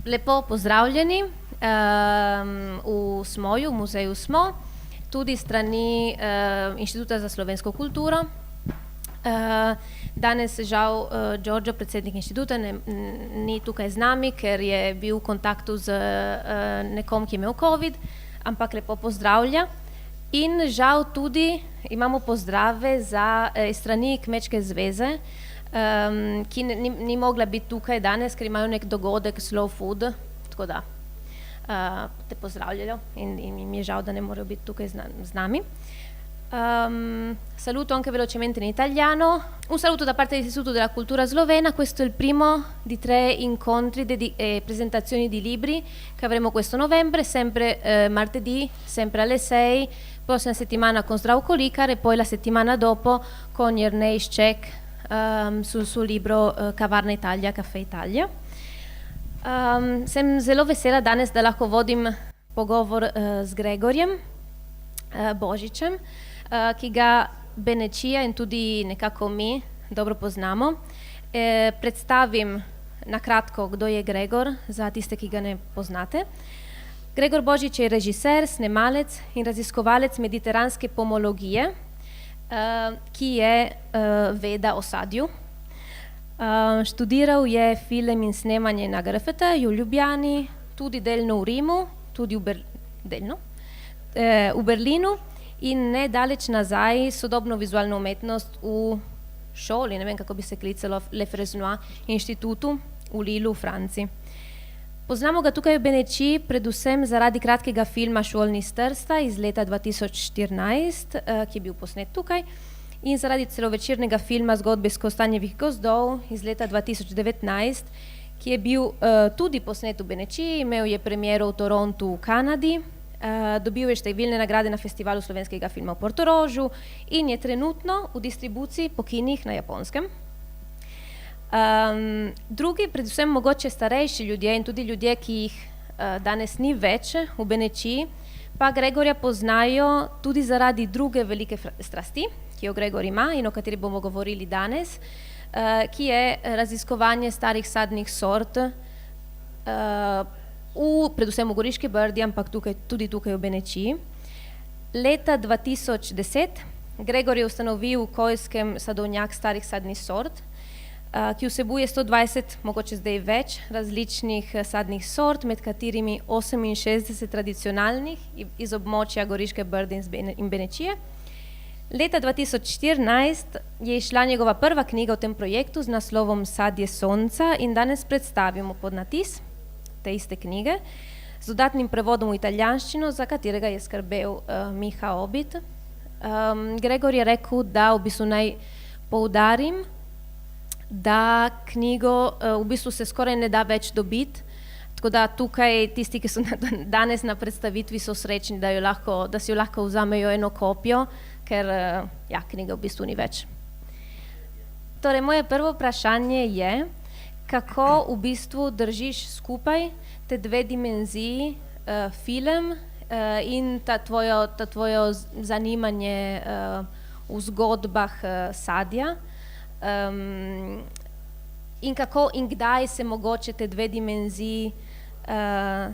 Lepo pozdravljeni v Smoju, v muzeju Smo, tudi strani Inštituta za slovensko kulturo. Danes žal Đorđo, predsednik inštituta, ni tukaj z nami, ker je bil v kontaktu z nekom, ki je imel COVID, ampak lepo pozdravlja. In žal tudi imamo pozdrave za strani Kmečke zveze, ki ni mogla biti tukaj danes, ker imajo nek dogodek Slow Food, tako da te pozdravljajo in im je žal, da ne morejo biti tukaj z nami. Saluto anche velocemente in italiano. Un saluto da parte dell'Istituto della Cultura Slovena. Questo è il primo di 3 incontri e presentazioni di libri che avremo questo novembre, sempre martedì, sempre alle 6, prossima settimana con Zdravko Likar e poi la settimana dopo con Jernej Šček sul suo libro Kavarna Italia, Caffè Italia. Sem zelo vesela danes, da lahko vodim pogovor z Gregorjem Božičem, ki ga Benečija in tudi nekako mi dobro poznamo. Predstavim na kratko, kdo je Gregor, za tiste, ki ga ne poznate. Gregor Božič je režiser, snemalec in raziskovalec mediteranske pomologije, ki je veda o sadju. Študiral je film in snemanje na GRFT-ju v Ljubljani, tudi delno v Rimu, tudi v Berlinu in nedaleč nazaj sodobno vizualno umetnost v šoli, ne vem, kako bi se klicalo, Le Fresnoy inštitutu v Lillu v Franciji. Poznamo ga tukaj v Benečiji predvsem zaradi kratkega filma Šolni iz Trsta iz leta 2014, ki je bil posnet tukaj, in zaradi celovečernega filma Zgodbe iz Kostanjevih gozdov iz leta 2019, ki je bil tudi posnet v Benečiji, imel je premiero v Torontu v Kanadi, dobil je številne nagrade na festivalu slovenskega filma v Portorožu in je trenutno v distribuciji po kinih na Japonskem. Drugi, predvsem mogoče starejši ljudje in tudi ljudje, ki jih danes ni več v Benečiji, pa Gregorja poznajo tudi zaradi druge velike strasti, ki jo Gregor ima in o kateri bomo govorili danes, ki je raziskovanje starih sadnih sort, predvsem v Goriški Brdi, ampak tudi tukaj v Benečiji. Leta 2010 Gregor je ustanovil v Kojskem sadovnjak starih sadnih sort, ki vsebuje 120, mogoče zdaj več, različnih sadnih sort, med katerimi 68 tradicionalnih iz območja Goriške Brde in Benečije. Leta 2014 je izšla njegova prva knjiga v tem projektu z naslovom Sadje sonca in danes predstavimo podnatis te iste knjige z dodatnim prevodom v italijanščino, za katerega je skrbel Miha Obid. Gregor je rekel, da v bistvu naj poudarim, da knjigo v bistvu se skoraj ne da več dobiti, tako da tukaj tisti, ki so danes na predstavitvi, so srečni, da si jo lahko vzamejo eno kopijo, ker knjiga v bistvu ni več. Torej, moje prvo vprašanje je, kako v bistvu držiš skupaj te dve dimenziji, film in ta tvojo zanimanje v zgodbah sadja, in kako in kdaj se mogoče te dve dimenziji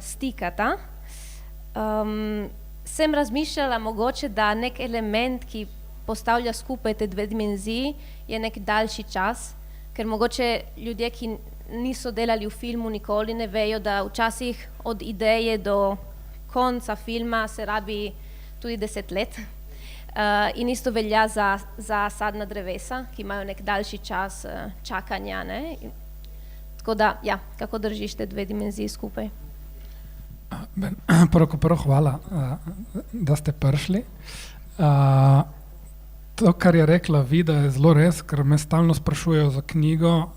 stikata. Sem razmišljala mogoče, da nek element, ki postavlja skupaj te dve dimenziji, je nek daljši čas, ker mogoče ljudje, ki niso delali v filmu nikoli, ne vejo, da včasih od ideje do konca filma se rabi tudi 10 let. In isto velja za sadna drevesa, ki imajo nek daljši čas čakanja, ne? Tako da, kako držiš te dve dimenziji skupaj? Prvo hvala, da ste prišli. To, kar je rekla Vida, je zelo res, ker me stalno sprašujejo za knjigo,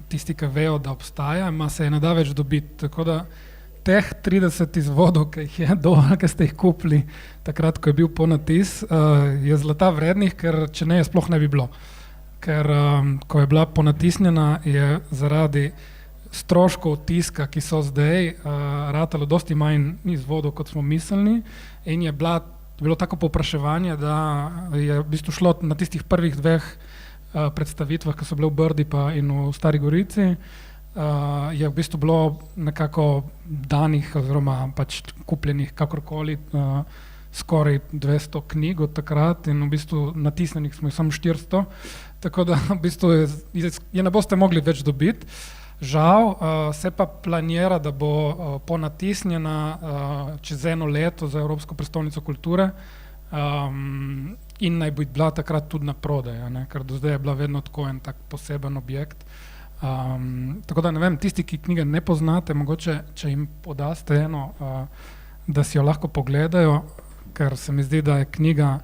tisti, ki vejo, da obstaja, ima se je ne da več dobiti, tako da teh 30 izvodov, ki jih je doma, ki ste jih kupili takrat, ko je bil ponatis, je zlata vrednih, ker če ne, je sploh ne bi bilo. Ker ko je bila ponatisnjena, je zaradi stroškov tiska, ki so zdaj, ratalo dosti manj izvodov, kot smo mislili, in je bilo tako povpraševanje, da je v bistvu šlo na tistih prvih 2 predstavitvah, ki so bile v Brdi pa in v Stari Gorici, je v bistvu bilo nekako danih oziroma pač kupljenih kakorkoli skoraj 200 knjig od takrat in v bistvu natisnenih smo jih samo 400, tako da v bistvu je ne boste mogli več dobiti. Žal, se pa planira, da bo ponatisnjena čez 1 leto za Evropsko prestolnico kulture in naj bi bila takrat tudi na prodaj, ker do zdaj je bila vedno tako en tak poseben objekt. Tako da ne vem, tisti, ki knjige ne poznate, mogoče, če jim podaste eno, da si jo lahko pogledajo, ker se mi zdi, da je knjiga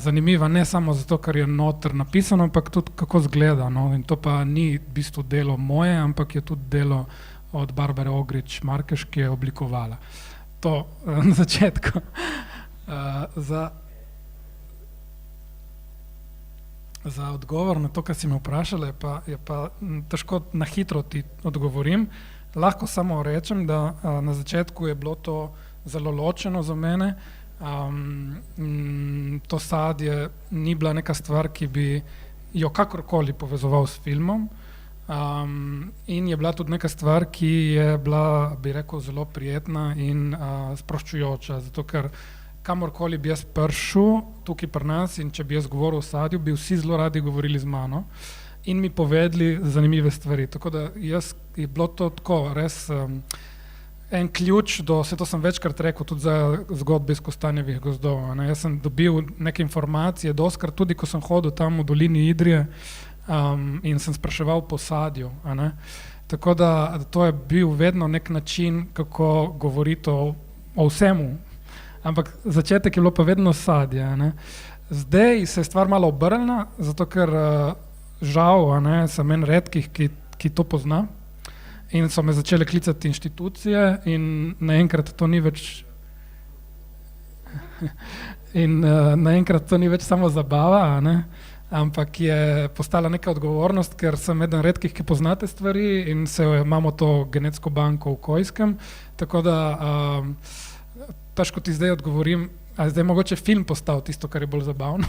zanimiva ne samo zato, ker je noter napisano, ampak tudi kako zgleda, no? In to pa ni v bistvu delo moje, ampak je tudi delo od Barbare Ogrič Markeš, ki je oblikovala. To na začetku. Za odgovor na to, kar si me vprašala, je pa težko na hitro ti odgovorim. Lahko samo rečem, da na začetku je bilo to zelo ločeno za mene. To sadje ni bila neka stvar, ki bi jo kakorkoli povezoval s filmom, in je bila tudi neka stvar, ki je bila, bi rekel, zelo prijetna in sproščujoča, zato ker kamorkoli bi jaz prišel tukaj pri nas in če bi jaz govoril o sadju, bi vsi zelo radi govorili z mano in mi povedali zanimive stvari, tako da je bilo to tako res en ključ do, vse to sem večkrat rekel, tudi za zgodbe iz Kostanjevih gozdov. Jaz sem dobil neke informacije, doskrat tudi, ko sem hodil tam v dolini Idrije in sem spraševal po sadju. Tako da to je bil vedno nek način, kako govoriti o vsemu. Ampak začetek je bilo pa vedno sadje. Zdaj se je stvar malo obrnila, zato ker žal sem en redkih, ki to pozna. In so me začele klicati inštitucije in naenkrat to ni več naenkrat to ni več samo zabava, ampak je postala neka odgovornost, ker sem eden redkih, ki poznate stvari in imamo to genetsko banko v Kojskem, tako da težko ti zdaj odgovorim, a zdaj mogoče film postal tisto, kar je bolj zabavno.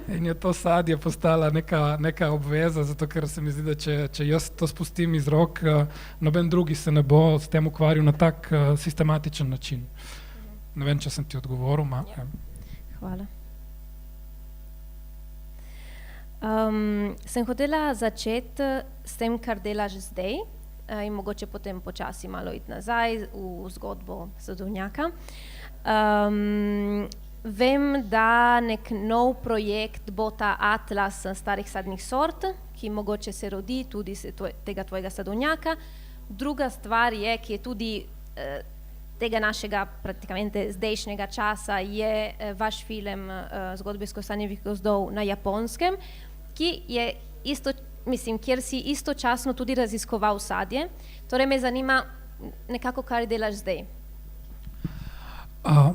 In je to sadje postala neka obveza, zato ker se mi zdi, da če jaz to spustim iz rok, noben drugi se ne bo s tem ukvarjal na tak sistematičen način. Ne vem, če sem ti odgovoril. Hvala. Sem hotela začeti s tem, kar delaš zdaj, in mogoče potem počasi malo iti nazaj v zgodbo Sadovnjaka. Vem, da nek nov projekt bo ta atlas starih sadnih sort, ki mogoče se rodi tudi tega tvojega sadovnjaka. Druga stvar je, ki je tudi tega našega praktikamente zdajšnjega časa, je vaš film Zgodbe iz Kostanjevih gozdov na Japonskem, ki je kjer si istočasno tudi raziskoval sadje. Torej me zanima nekako, kar delaš zdaj.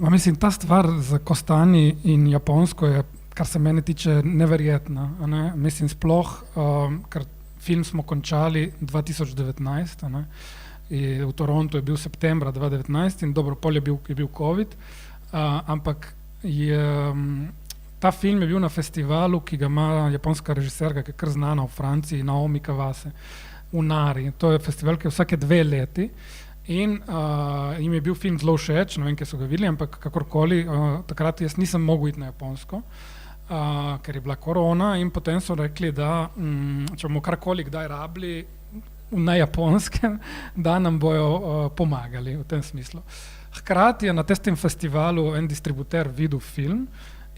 Mislim, ta stvar z kostanji in Japonsko je, kar se mene tiče, neverjetna. Mislim, sploh, ker film smo končali 2019, v Torontu je bil septembra 2019 in dobro, pol je bil COVID, ampak ta film je bil na festivalu, ki ga ima japonska režiserka, ki je kar znana v Franciji, Naomi Kawase, v Nari. To je festival, ki je vsake 2 leti. In jim je bil film zelo všeč, ne vem, kje so ga videli, ampak kakorkoli, takrat jaz nisem mogel iti na Japonsko, ker je bila korona in potem so rekli, da če bomo karkoli kdaj rabili na Japonskem, da nam bojo pomagali v tem smislu. Hkrati je na tistem festivalu en distributer videl film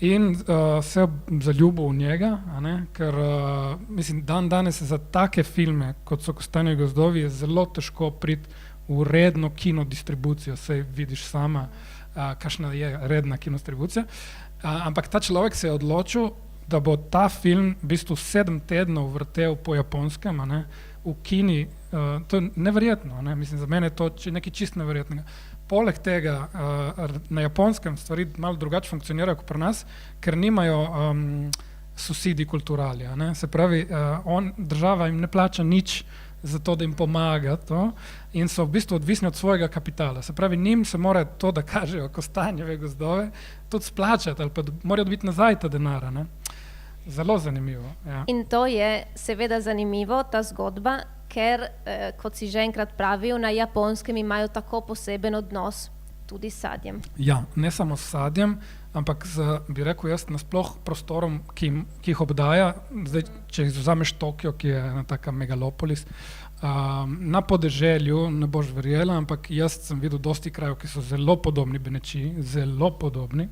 in se zaljubil v njega, ker mislim, danes za take filme, kot so Kostanjevi gozdovi, je zelo težko priti v redno kinodistribucijo, saj vidiš sama, kakšna je redna kinodistribucija, ampak ta človek se je odločil, da bo ta film v bistvu 7 tednov vrtel po Japonskem, v kini, to je neverjetno, mislim, za mene je to nekaj čist neverjetnega. Poleg tega na Japonskem stvari malo drugače funkcionirajo kot pri nas, ker nimajo susidi kulturali, se pravi, država jim ne plača nič za to, da jim pomaga to in so v bistvu odvisni od svojega kapitala. Se pravi, njim se mora to, da kažejo Kostanjeve gozdove, tudi splačati ali pa morajo dobiti nazaj ta denar. Zelo zanimivo. Ja. In to je seveda zanimivo, ta zgodba, ker, kot si že enkrat pravil, na Japonskem imajo tako poseben odnos tudi s sadjem. Ja, ne samo s sadjem, ampak bi rekel jaz, nasploh prostorom, ki jih obdaja. Zdaj, če izvzameš Tokio, ki je ena taka megalopolis, na podeželju, ne boš verjela, ampak jaz sem videl dosti krajev, ki so zelo podobni Benečiji, zelo podobni,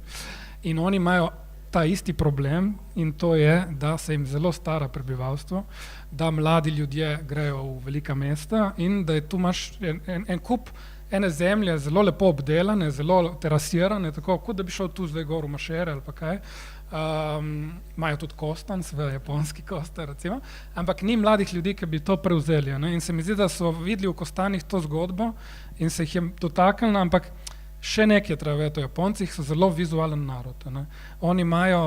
in oni imajo ta isti problem, in to je, da se jim zelo stara prebivalstvo, da mladi ljudje grejo v velika mesta in da je tu imaš en kup ene zemlje zelo lepo obdelane, zelo terasirane, tako kot da bi šel tu zdaj gor v Mašere ali pa kaj. Imajo tudi kostanc, v japonski Kosta recimo, ampak ni mladih ljudi, ki bi to prevzeli. Ne? In se mi zdi, da so videli v Kostanih to zgodbo in se jih je dotaknili, ampak še nekaj je treba vedeti o Japoncih, so zelo vizualen narod. Ne? Oni imajo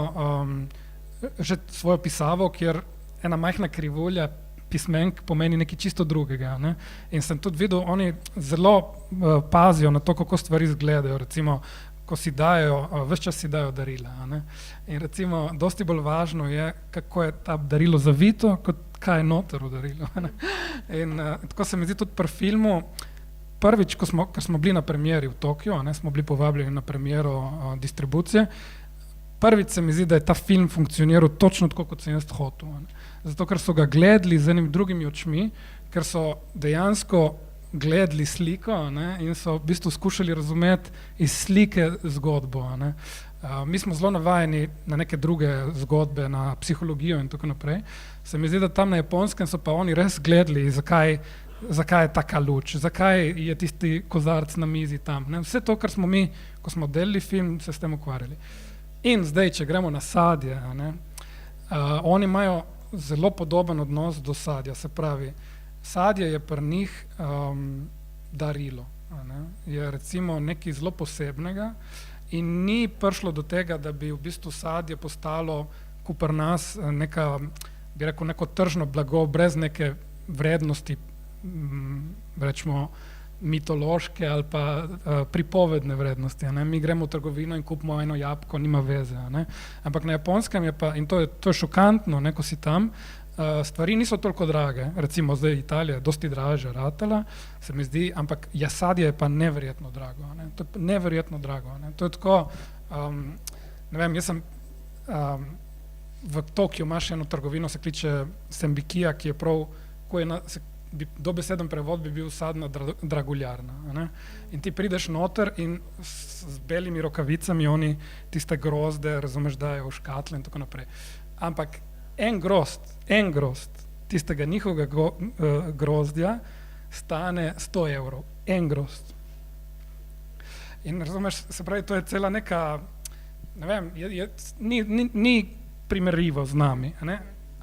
že svojo pisavo, kjer ena majhna krivulja pismenk pomeni nekaj čisto drugega. Ne? In sem tudi videl, oni zelo pazijo na to, kako stvari izgledajo. Recimo, ko si dajo, ves čas si dajo darila. Ne? In recimo, dosti bolj važno je, kako je ta darilo zavito, kot kaj je noter v darilu. Ne? In tako se mi zdi tudi pri filmu. Prvič, ko smo bili na premieri v Tokiu, smo bili povabljeni na premiero distribucije, prvič se mi zdi, da je ta film funkcioniral točno tako, kot sem jaz hotel. Zato, ker so ga gledali z enim drugimi očmi, ker so dejansko gledali sliko in so v bistvu skušali razumeti iz slike zgodbo. Mi smo zelo navajeni na neke druge zgodbe, na psihologijo in tako naprej. Se mi zdi, da tam na Japonskem so pa oni res gledali, zakaj je taka luč, zakaj je tisti kozarc na mizi tam. Ne? Vse to, kar smo mi, ko smo delali film, se s tem ukvarjali. In zdaj, če gremo na sadje, oni imajo zelo podoben odnos do sadja, se pravi, sadje je pri njih darilo, je recimo nekaj zelo posebnega in ni prišlo do tega, da bi v bistvu sadje postalo, kot pri nas, bi rekel, neko tržno blago brez neke vrednosti, rečemo mitološke ali pa pripovedne vrednosti. Mi gremo v trgovino in kupimo eno jabolko, nima veze. Ampak na Japonskem je pa, in to je šokantno, ko si tam, stvari niso toliko drage, recimo zdaj Italija je dosti dražja ratala, se mi zdi, ampak sadje je pa neverjetno drago. To je neverjetno drago. To je tako, ne vem, jaz sem v Tokiu imaš eno trgovino, se kliče Sembikija, ki je prav, dobeseden prevod bi bil sadna draguljarna. In ti prideš noter in z belimi rokavicami oni tiste grozde, razumeš, dajo v škatle in tako naprej. Ampak en grozd tistega njihovega grozdja stane 100 €. En grozd. In razumeš, se pravi, to je cela neka, ne vem, ni primerljivo z nami.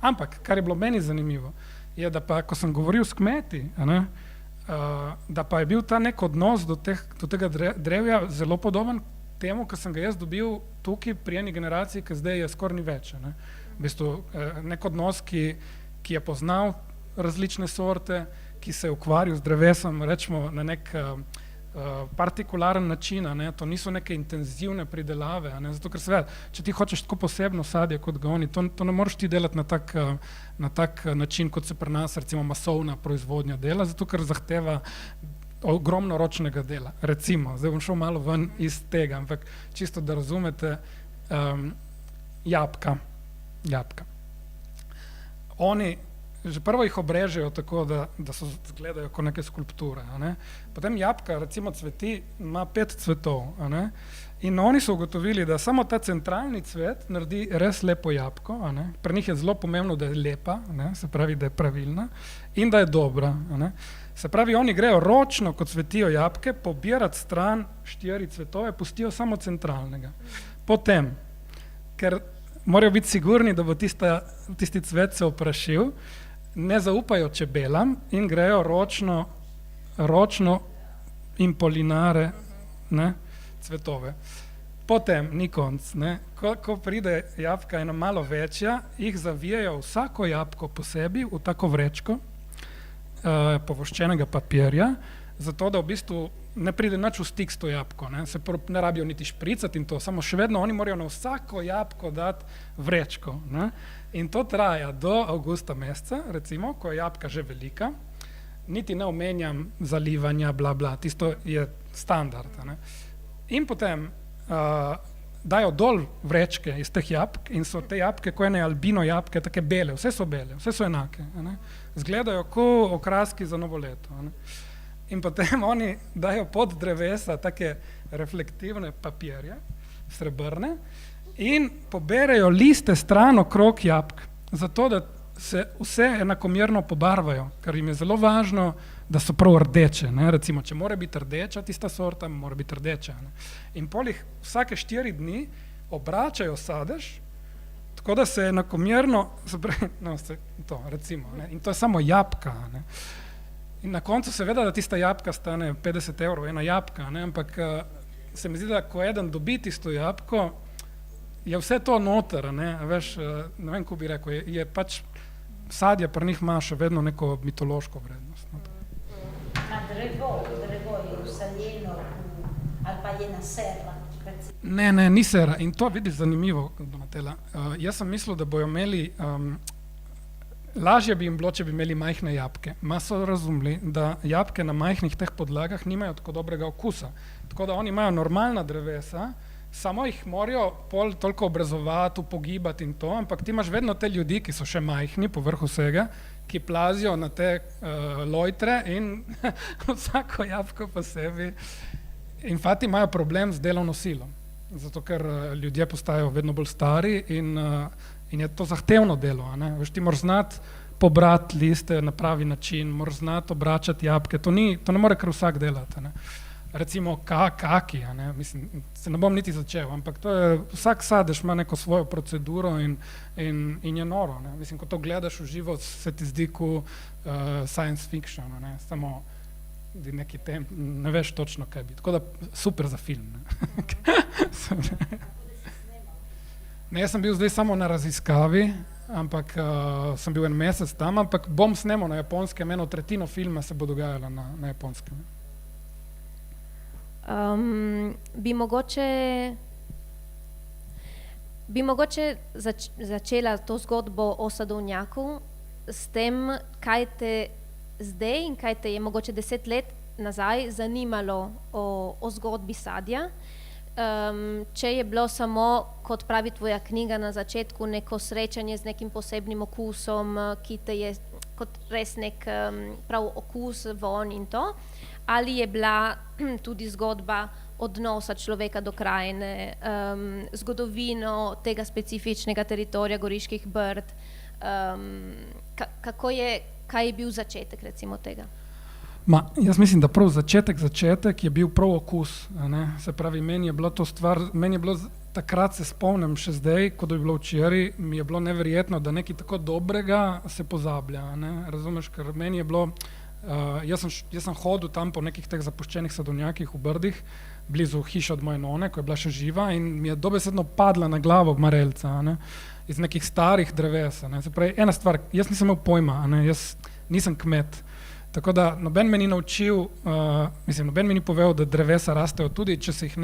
Ampak, kar je bilo meni zanimivo, je, da pa, ko sem govoril s kmeti, da pa je bil ta nek odnos do tega drevja zelo podoben temu, ko sem ga jaz dobil tukaj pri eni generaciji, ki zdaj je skoraj ni več. V bistvu nek odnos, ki je poznal različne sorte, ki se je ukvarjal z drevesom, rečemo, na nek partikularen način, to niso neke intenzivne pridelave, zato ker seveda, če ti hočeš tako posebno sadje kot ga oni, to ne moreš ti delati na tak način, kot se pri nas recimo masovna proizvodnja dela, zato ker zahteva ogromno ročnega dela. Recimo, zdaj bom šel malo ven iz tega, ampak čisto da razumete, jabolka. Oni že prvo jih obrežejo tako, da so izgledajo kot neke skulpture. Potem jabolka, recimo cveti, ima 5 cvetov. In oni so ugotovili, da samo ta centralni cvet naredi res lepo jabolko. Pri njih je zelo pomembno, da je lepa, se pravi, da je pravilna in da je dobra. Se pravi, oni grejo ročno, ko cvetijo jabolke, pobirati stran 4 cvetove, pustijo samo centralnega. Potem, ker morajo biti sigurni, da bo tisti cvet se oprašil, ne zaupajo čebelam in grejo ročno in polinare cvetove. Potem ni konc. Ko pride jabolka ena malo večja, jih zavijajo vsako jabolko posebej v tako vrečko povoščenega papirja, zato da v bistvu ne pride nič v stik s to jabolko. Se ne rabijo niti špricati in to, samo še vedno oni morajo na vsako jabolko dati vrečko. In to traja do avgusta meseca, recimo, ko je jabolka že velika. niti ne omenjam zalivanja, bla, bla, tisto je standard. Ne. In potem dajo dol vrečke iz teh jabolk in so te jabolke, ko ene albino jabolke, take bele, vse so enake. Ne. Zgledajo kot okraski za novo leto. Ne. In potem oni dajo pod drevesa take reflektivne papirje, srebrne, in poberejo liste stran okrog jabolk, zato da se vse enakomerno pobarvajo, ker jim je zelo važno, da so prav rdeče. Ne? Recimo, če mora biti rdeča tista sorta, mora biti rdeča. Ne? In polih vsake 4 dni obračajo sadež, tako da se enakomerno, recimo, ne? In to je samo jabolka. Ne? In na koncu seveda, da tista jabolka stane 50 €, ena jabolka, ne? Ampak se mi zdi, da ko eden dobi tisto jabolko, je vse to noter, ne? Veš, ne vem, ko bi rekel, je pač sadje pri njih ima še vedno neko mitološko vrednost. No? Ma drevo je usaljeno ali pa je na serra? Ne, ni sera. In to vidiš zanimivo, Donatella. Jaz sem mislil, da bojo imeli, lažje bi jim bilo, če bi imeli majhne jabolke. Ma so razumeli, da jabolke na majhnih teh podlagah nimajo tako dobrega okusa. Tako da oni imajo normalna drevesa, samo jih morajo pol toliko obrazovati, upogibati in to, ampak ti imaš vedno te ljudi, ki so še majhni, povrh vsega, ki plazijo na te lojtre in vsako jabolko posebej. Infatti imajo problem z delovno silo, zato ker ljudje postajajo vedno bolj stari in je to zahtevno delo. Ne? Veš, ti moraš znati pobrati liste na pravi način, moraš znati obračati jabolke, to ne more kar vsak delati. Ne? Recimo kaki, ne? Mislim, se ne bom niti začel, ampak to je, vsak sadež ima neko svojo proceduro in je noro. Ne? Mislim, ko to gledaš v živo, se ti zdi kot science fiction, ne? Samo neki ne veš točno, kaj bi. Tako da super za film. Ne? Ne, jaz sem bil zdaj samo na raziskavi, ampak sem bil 1 mesec tam, ampak bom snemal na Japonskem, 1/3 filma se bo dogajala na Japonskem. Bi mogoče začela to zgodbo o sadovnjaku s tem, kaj te zdaj in kaj te je mogoče 10 let nazaj zanimalo o zgodbi sadja. Če je bilo samo, kot pravi tvoja knjiga na začetku, neko srečanje z nekim posebnim okusom, ki te je kot res nek prav okus, von in to, ali je bila tudi zgodba odnosa človeka do krajine, zgodovino tega specifičnega teritorija Goriških Brd, kaj je bil začetek recimo tega? Jaz mislim, da prav začetek je bil prav okus. Ne? Se pravi, meni je bilo to stvar, takrat se spomnim še zdaj, kot je bilo včeraj, mi je bilo neverjetno, da nekaj tako dobrega se pozablja. Ne? Razumeš, ker meni je bilo, jaz sem hodil tam po nekih teh zapuščenih sadovnjakih v Brdih, blizu hiše od moje none, ko je bila še živa in mi je dobesedno padla na glavo marelca, ne? Iz nekih starih dreves. Ne? Se pravi, ena stvar, jaz nisem imel pojma, ne? Jaz nisem kmet. Tako da noben me ni naučil, noben mi ni povedal, da drevesa rastejo tudi, če se jih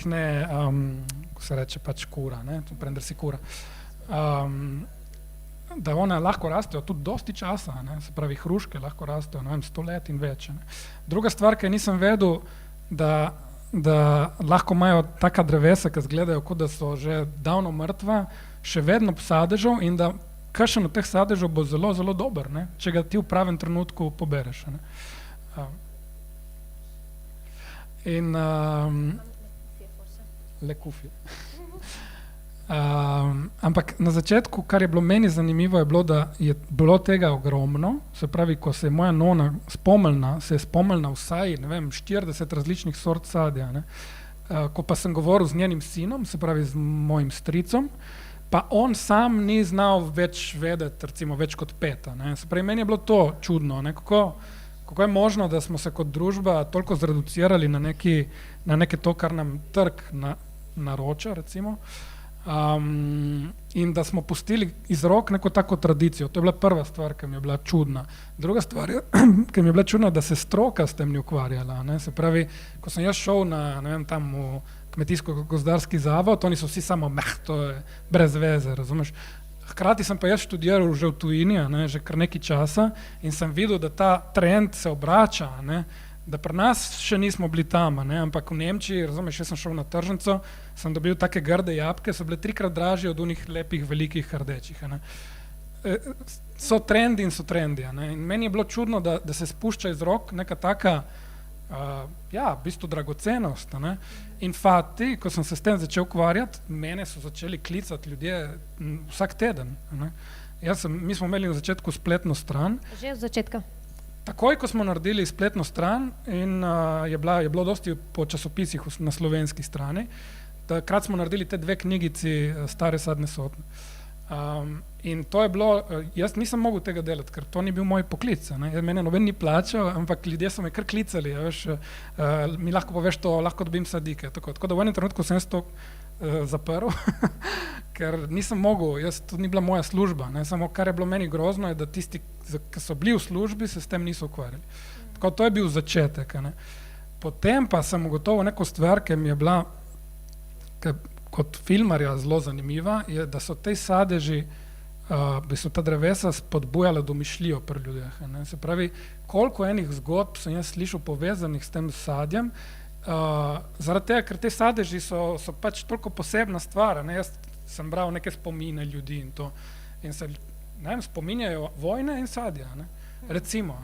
ne, ko se reče pač kura, ne, prender si kura, da one lahko rastejo tudi dosti časa, ne, se pravi hruške lahko rastejo, ne vem, 100 let in več. Ne. Druga stvar, ki nisem vedel, da lahko imajo taka drevesa, ki izgledajo, kot da so že davno mrtva, še vedno sadežev in da kakšen od teh sadežev bo zelo, zelo dober, ne, če ga ti v pravem trenutku pobereš. Ne. In le kufje. Ampak na začetku, kar je bilo meni zanimivo, je bilo, da je bilo tega ogromno, se pravi, ko se je moja nona spomnila, vsaj, ne vem, 40 različnih sort sadja, ne. Ko pa sem govoril z njenim sinom, se pravi z mojim stricom, pa on sam ni znal več vedeti, recimo več kot 5. Ne. Se pravi, meni je bilo to čudno, ne. Kako je možno, da smo se kot družba toliko zreducirali na neke to, kar nam trg naroča, recimo, in da smo pustili iz rok neko tako tradicijo. To je bila prva stvar, ki mi je bila čudna. Druga stvar, ki mi je bila čudna, da se stroka s tem ni ukvarjala. Ne. Se pravi, ko sem jaz šel ne vem, tam v Kmetijsko-gozdarski zavod, oni so vsi samo to je brez veze, razumeš. Hkrati sem pa jaz študiral že v tujini, že kar nekaj časa in sem videl, da ta trend se obrača, da pri nas še nismo bili tam, ampak v Nemčiji, razumeš, jaz sem šel na tržnico, sem dobil take grde jabolke, so bile 3-krat dražje od unih lepih, velikih, rdečih. So trendi in so trendi. In meni je bilo čudno, da se spušča iz rok neka taka, v bistvu dragocenost. Infatti, ko sem se s tem začel ukvarjati, mene so začeli klicati ljudje vsak teden. Mi smo imeli na začetku spletno stran. Že od začetka? Takoj, ko smo naredili spletno stran in je bilo dosti po časopisih na slovenski strani, takrat smo naredili te 2 knjigici Stare sadne sorte. In to je bilo, jaz nisem mogel tega delati, ker to ni bil moj poklic. Mene noben ni plačal, ampak ljudje so me kar klicali, mi lahko poveš to, lahko dobim sadike. Tako da v enem trenutku sem to zaprl, ker nisem mogel, to ni bila moja služba. Samo kar je bilo meni grozno, je, da tisti, ki so bili v službi, se s tem niso ukvarjali. Tako to je bil začetek. Potem pa sem ugotovil neko stvar, ki mi je bila kot filmarja zelo zanimiva, je, da so te sadeži, so ta drevesa spodbujala domišljijo pri ljudeh. Se pravi, koliko enih zgodb sem jaz slišal povezanih s tem sadjem, zaradi tega, ker te sadeži so pač toliko posebna stvar. Jaz sem bral neke spomine ljudi in to. In se spominjajo vojne in sadja. Recimo,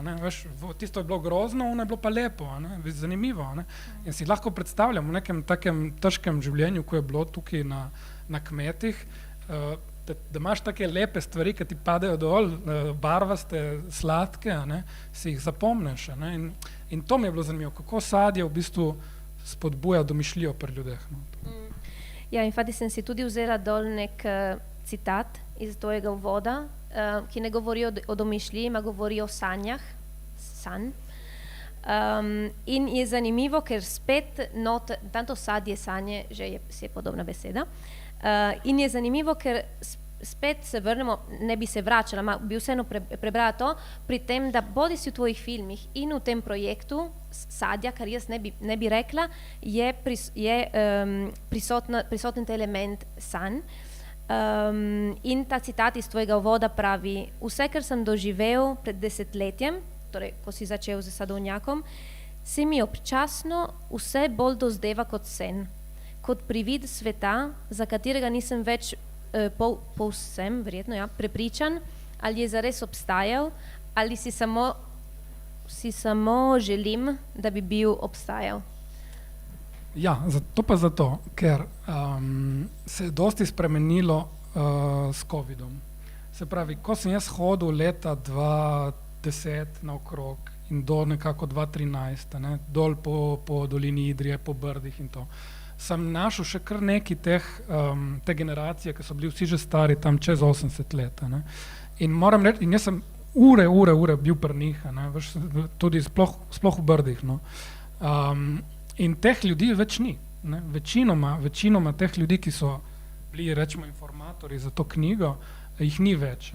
tisto je bilo grozno, ono je bilo pa lepo, zanimivo. In si lahko predstavljam v nekem takem težkem življenju, ko je bilo tukaj na kmetih, da imaš take lepe stvari, ki ti padejo dol, barvaste, sladke, si jih zapomneš. In to mi je bilo zanimivo, kako sadje v bistvu spodbuja domišljijo pri ljudeh. Ja, infatti sem si tudi vzela dol nek citat iz tvojega uvoda, ki ne govori o domišljiji, ma govori o sanjah, san. In je zanimivo, ker spet tanto sadje, sanje, že je podobna beseda, in je zanimivo, ker spet se vrnemo, ne bi se vračala, ma bi vseeno prebrala to, pri tem, da bodi si v tvojih filmih in v tem projektu sadja, kar jaz ne bi rekla, je prisoten element san. In ta citat iz tvojega uvoda pravi: vse, kar sem doživel pred desetletjem, torej, ko si začel z sadovnjakom, se mi občasno vse bolj dozdeva kot sen, kot privid sveta, za katerega nisem več povsem, verjetno, prepričan, ali je zares obstajal, ali si samo želim, da bi bil obstajal. Ja, to pa zato, ker se je dosti spremenilo s COVID-om. Se pravi, ko sem jaz hodil leta 2010 naokrog in do nekako 2013, dol po dolini Idrije, po Brdih in to, sem našel še kar neki te generacije, ki so bili vsi že stari tam čez 80 let. In moram reči, in jaz sem ure bil pri njih, tudi sploh v Brdih. In teh ljudi več ni. Večinoma teh ljudi, ki so bili, rečemo, informatorji za to knjigo, jih ni več.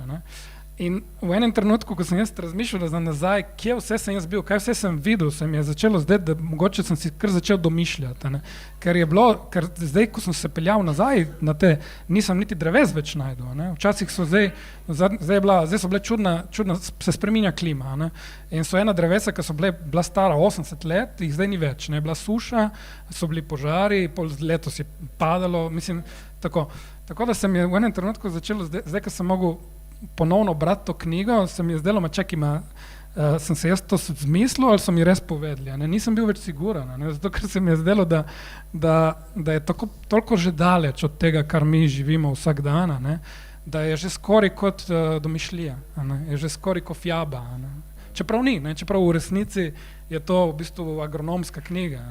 In v enem trenutku, ko sem jaz razmišljal nazaj, kje vse sem jaz bil, kaj vse sem videl, se mi je začelo zdeti, da mogoče sem si kar začel domišljati. Ker zdaj, ko sem se peljal nazaj na te, nisem niti dreves več najdel. Včasih so zdaj so bile čudna, se spreminja klima. In so ena drevesa, ki so bila stara 80 let, jih zdaj ni več. Bila suša, so bili požari, letos je padalo, mislim, tako. Tako da se mi je v enem trenutku začelo, zdaj, ko sem mogel ponovno brati to knjigo, se mi je zdelo, sem se jaz to zmislil ali so mi res povedali. Nisem bil več siguran, zato ker se mi je zdelo, da je toliko že daleč od tega, kar mi živimo vsak dan, da je že skoraj kot domišljija, je že skoraj kot fjaba. Čeprav ni, čeprav v resnici je to v bistvu agronomska knjiga.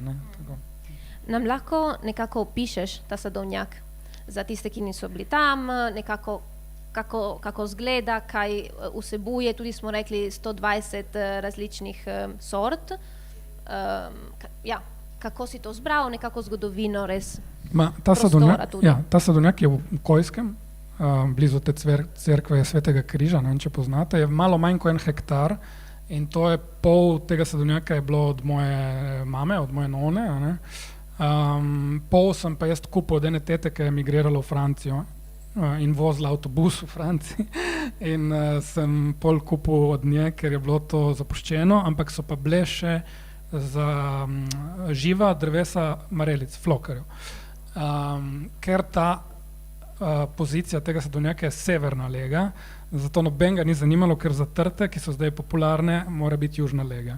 Nam lahko nekako opišeš ta sadovnjak za tiste, ki niso bili tam, nekako kako zgleda, kaj vsebuje, tudi smo rekli 120 različnih sort. Kako si to zbral, nekako zgodovino res prostora tudi. Ta sadovnjak je v Kojskem, blizu te cerkve Svetega križa, ne vem, če poznate, je malo manj kot 1 hektar in to je pol tega sadovnjaka je bilo od moje mame, od moje none. Pol sem pa jaz kupil od ene tete, ki je emigrirala v Francijo. in vozila avtobus v Franciji in sem pol kupil od nje, ker je bilo to zapuščeno, ampak so pa bile še za živa drevesa marelic, flokarjev. Ker ta pozicija tega sadovnjaka je severna lega, zato nobenega ni zanimalo, ker za trte, ki so zdaj popularne, mora biti južna lega.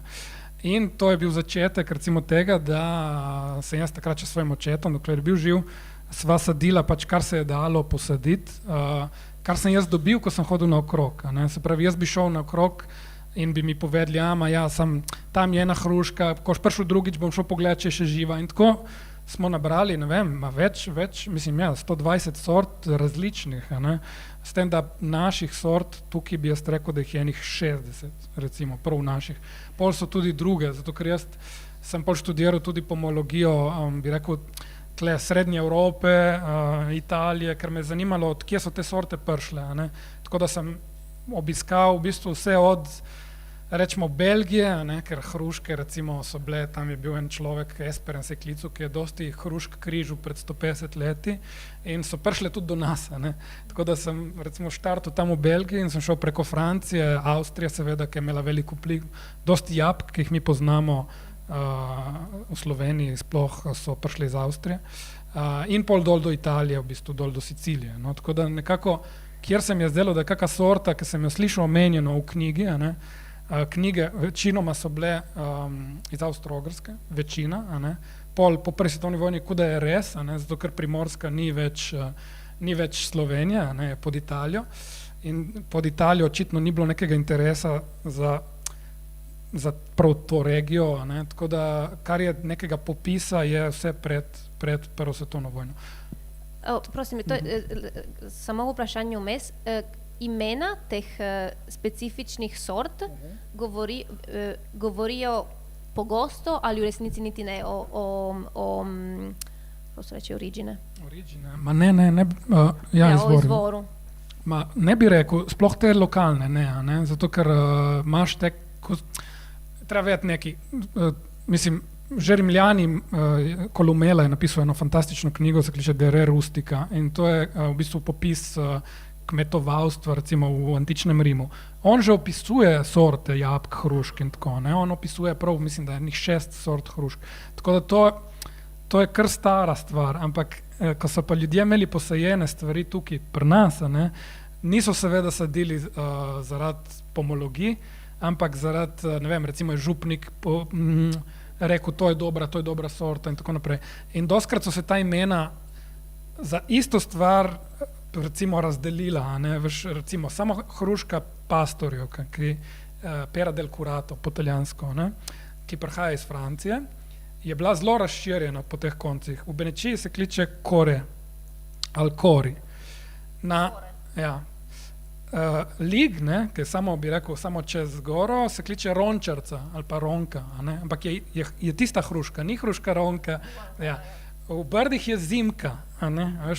In to je bil začetek recimo tega, da sem jaz takrat s svojim očetom, dokler je bil živ, sva sadila pač kar se je dalo posaditi, kar sem jaz dobil, ko sem hodil naokrog. Se pravi, jaz bi šel naokrog in bi mi povedali, tam je ena hruška, ko boš prišel drugič, bom šel pogledat, če je še živa. In tako smo nabrali, ne vem, več, mislim, 120 sort različnih, s tem, da naših sort, tukaj bi jaz rekel, da jih je enih 60, recimo, prav naših. Pol so tudi druge, zato ker jaz sem pol študiral tudi pomologijo, bi rekel, tle Srednje Evrope, Italije, ker me je zanimalo, od kje so te sorte prišle. Tako da sem obiskal v bistvu vse od, rečemo, Belgije, ker hruške recimo so bile, tam je bil en človek, Esperen se klical, ki je dosti hrušk križil pred 150 leti in so prišle tudi do nas. Tako da sem recimo štartal tam v Belgiji in sem šel preko Francije, Avstrija seveda, ki je imela veliko vpliv, dosti jabolk, ki jih mi poznamo v Sloveniji, sploh so prišli iz Avstrije, in pol dol do Italije, v bistvu dol do Sicilije. Tako da nekako, kjer se mi je zdelo, da je kakšna sorta, ki sem jo slišal omenjeno v knjigi, knjige večinoma so bile iz Avstro-Ogrske, večina, pol po prvi svetovni vojni, kuda je res, zato ker Primorska ni več Slovenija, je pod Italijo in pod Italijo očitno ni bilo nekega interesa za prav to regijo, tako da kar je nekega popisa je vse pred prvo svetovno vojno. Prosim, to je samo vprašanje vmes. Imena teh specifičnih sort govorijo pogosto ali v resnici niti ne kako se reče, origine? Origine, ma ne, o izvoru. Ma ne bi rekel, sploh te lokalne, ne, zato ker imaš te, treba vedeti neki, mislim, že Rimljani, Columela je napisal eno fantastično knjigo, se kliče De Re Rustica in to je v bistvu popis kmetovalstva recimo v antičnem Rimu. On že opisuje sorte jabolk, hrušk in tako, on opisuje prav, mislim, da je enih 6 sort hrušk. Tako da to je kar stara stvar, ampak ko so pa ljudje imeli posajene stvari tukaj pri nas, niso seveda sadili zaradi pomologij, ampak zaradi, ne vem, recimo je župnik rekel, to je dobra sorta in tako naprej. In doskrat so se ta imena za isto stvar recimo razdelila, recimo samo hruška pastorjevka, ki Pera del Curato po italijansko, ki prihaja iz Francije, je bila zelo razširjena po teh koncih. V Benečiji se kliče kore ali kori. Lig, ki je samo, bi rekel, samo čez goro, se kliče rončarca ali pa ronka, ampak je tista hruška, ni hruška ronka. V Brdih je zimka,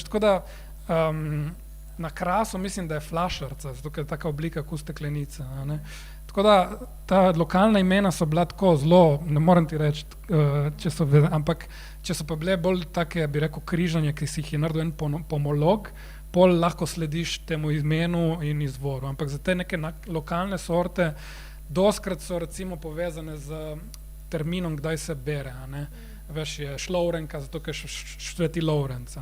tako da na Krasu mislim, da je flašarca, zato ker je taka oblika kot steklenica. Tako da ta lokalna imena so bila tako zelo, ne morem ti reči, ampak če so pa bile bolj take, bi rekel, križanje, ki si jih je naredil en pomolog, pol lahko slediš temu imenu in izvoru. Ampak za te neke lokalne sorte doskrat so recimo povezane z terminom, kdaj se bere. Veš, je šlovrenka, zato ker je Sveti Lovrenc,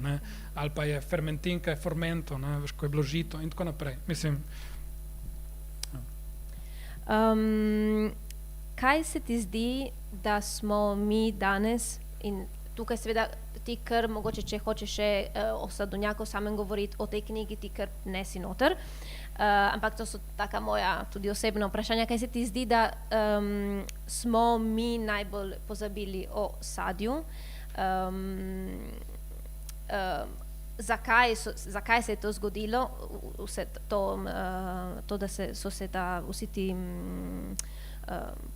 ali pa je fermentinka, je formento, veš, ko je bilo žito in tako naprej. Mislim. Kaj se ti zdi, da smo mi danes, in tukaj seveda ti kar mogoče, če hočeš še o sadovnjaku samem govoriti, o tej knjigi ti kar nesi noter, ampak to so taka moja tudi osebna vprašanja. Kaj se ti zdi, da smo mi najbolj pozabili o sadju? Zakaj se je to zgodilo, vse to da so se vsi ti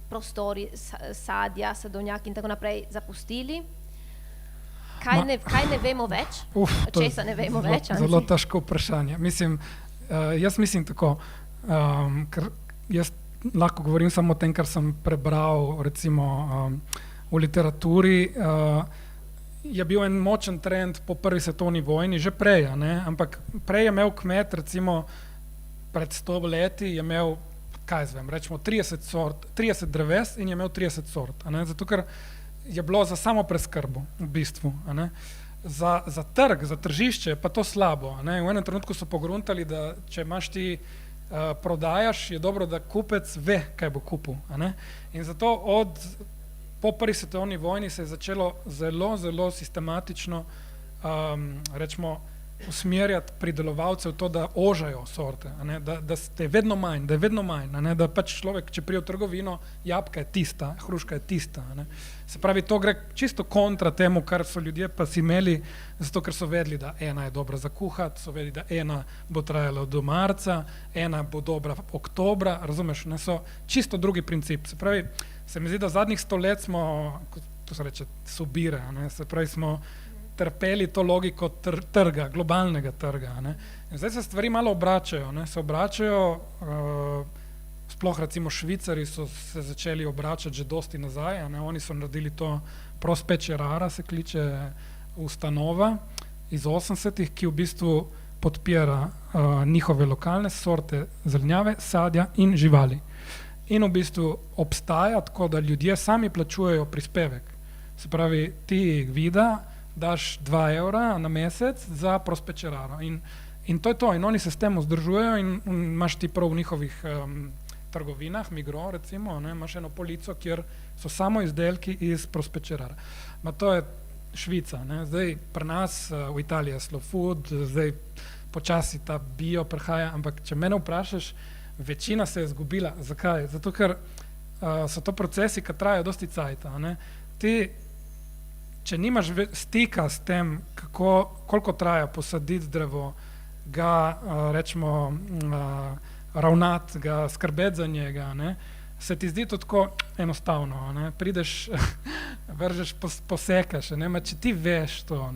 prostori sadja, sadovnjak in tako naprej zapustili? Kaj ne vemo več? Česa ne vemo več? Zelo težko vprašanje. Jaz mislim tako, ker jaz lahko govorim samo o tem, kar sem prebral recimo v literaturi, je bil en močen trend po prvi svetovni vojni, že prej, ampak prej je imel kmet, recimo pred 100 leti, je imel, rečemo 30 dreves in je imel 30 sort, zato ker je bilo za samo preskrbo v bistvu. Za trg, za tržišče pa to slabo. V enem trenutku so pogruntali, da če imaš ti prodajaš, je dobro, da kupec ve, kaj bo kupil. In zato po prvi svetovni vojni se je začelo zelo, zelo sistematično rečemo usmerjati pridelovalce v to, da ožajo sorte, da je vedno manj, da pač človek, če prije v trgovino, jabolka je tista, hruška je tista. Se pravi, to gre čisto kontra temu, kar so ljudje pa si imeli, zato ker so vedeli, da ena je dobra za kuhati, so vedeli, da ena bo trajala do marca, ena bo dobra oktobra, razumeš, so čisto drugi princip. Se pravi, se mi zdi, da zadnjih 100 let smo, to se reče, subire, se pravi, smo trpeli to logiko trga, globalnega trga. In zdaj se stvari malo obračajo, se obračajo, sploh recimo Švicari so se začeli obračati že dosti nazaj, oni so naredili to Prospecie Rara, se kliče ustanova iz 80-ih, ki v bistvu podpira njihove lokalne sorte zelenjave, sadja in živali. In v bistvu obstaja tako, da ljudje sami plačujejo prispevek. Se pravi, ti vida daš 2 evra na mesec za Prospecie Raro. In to je to. In oni se s tem vzdržujejo in imaš ti prav v njihovih trgovinah, Migros recimo, imaš eno polico, kjer so samo izdelki iz Prospecie Rara. To je Švica. Zdaj pri nas v Italiji je slow food, zdaj počasi ta bio prihaja, ampak če mene vprašaš, večina se je izgubila. Zakaj? Zato, ker so to procesi, ki trajajo dosti cajta. Ti, če nimaš stika s tem, koliko traja posaditi drevo, ga rečemo ravnati, ga skrbeti za njega, se ti zdi to tako enostavno. Prideš, vržeš, posekaš, če ti veš to,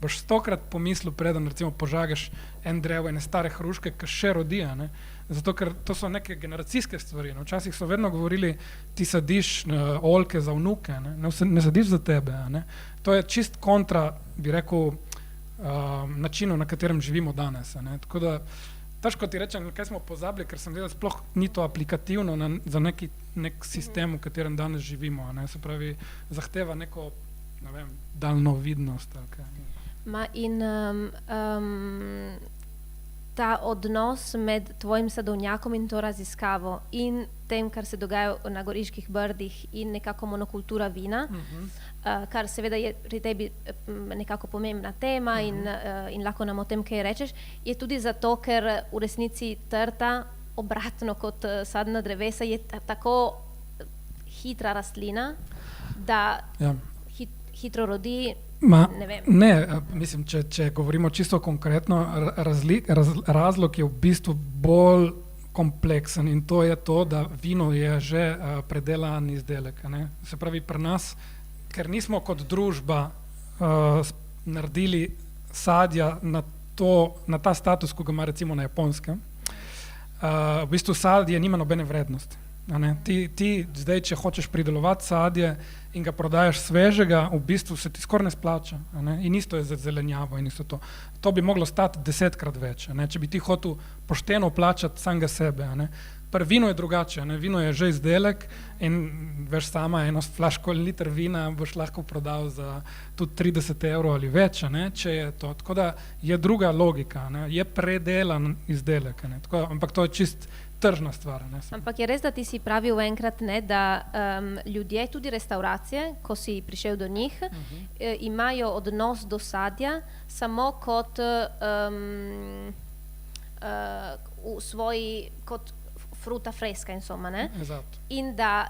boš 100-krat pomislil, preden recimo požagaš en drevo, ene stare hruške, ki še rodijo. Zato, ker to so neke generacijske stvari. Včasih so vedno govorili, ti sadiš oljke za vnuke, ne sadiš za tebe. To je čist kontra, bi rekel, načinu, na katerem živimo danes. Tako da, težko ti rečem, kaj smo pozabili, ker sem vedel, sploh ni to aplikativno za nek sistem, v katerem danes živimo. Se pravi, zahteva neko, ne vem, daljnovidnost. In ta odnos med tvojim sadovnjakom in to raziskavo in tem, kar se dogaja na Goriških brdih in nekako monokultura vina, kar seveda je pri tebi nekako pomembna tema in lahko nam o tem kaj rečeš, je tudi zato, ker v resnici trta, obratno kot sadna drevesa, je tako hitra rastlina, da hitro rodi. Mislim, če govorimo čisto konkretno, razlog je v bistvu bolj kompleksen in to je to, da vino je že predelan izdelek. Se pravi, pri nas, ker nismo kot družba naredili sadja na ta status, ko ga ima recimo na Japonskem, v bistvu sadje nima nobene vrednosti. Ti zdaj, če hočeš pridelovati sadje in ga prodajaš svežega, v bistvu se ti skoraj ne splača. In isto je za zelenjavo in isto to. To bi moglo stati 10-krat več, če bi ti hotel pošteno plačati samega sebe. Pri vinu je drugače, vino je že izdelek in veš sama, eno flaško ali liter vina boš lahko prodal za tudi 30 evrov ali več, če je to. Tako da je druga logika, je predelan izdelek, ampak to je čist tržna stvar. Ampak je res, da ti si pravil enkrat, da ljudje, tudi restauracije, ko si prišel do njih, imajo odnos do sadja samo kot v svoji, kot fruta fresca, insomma, in da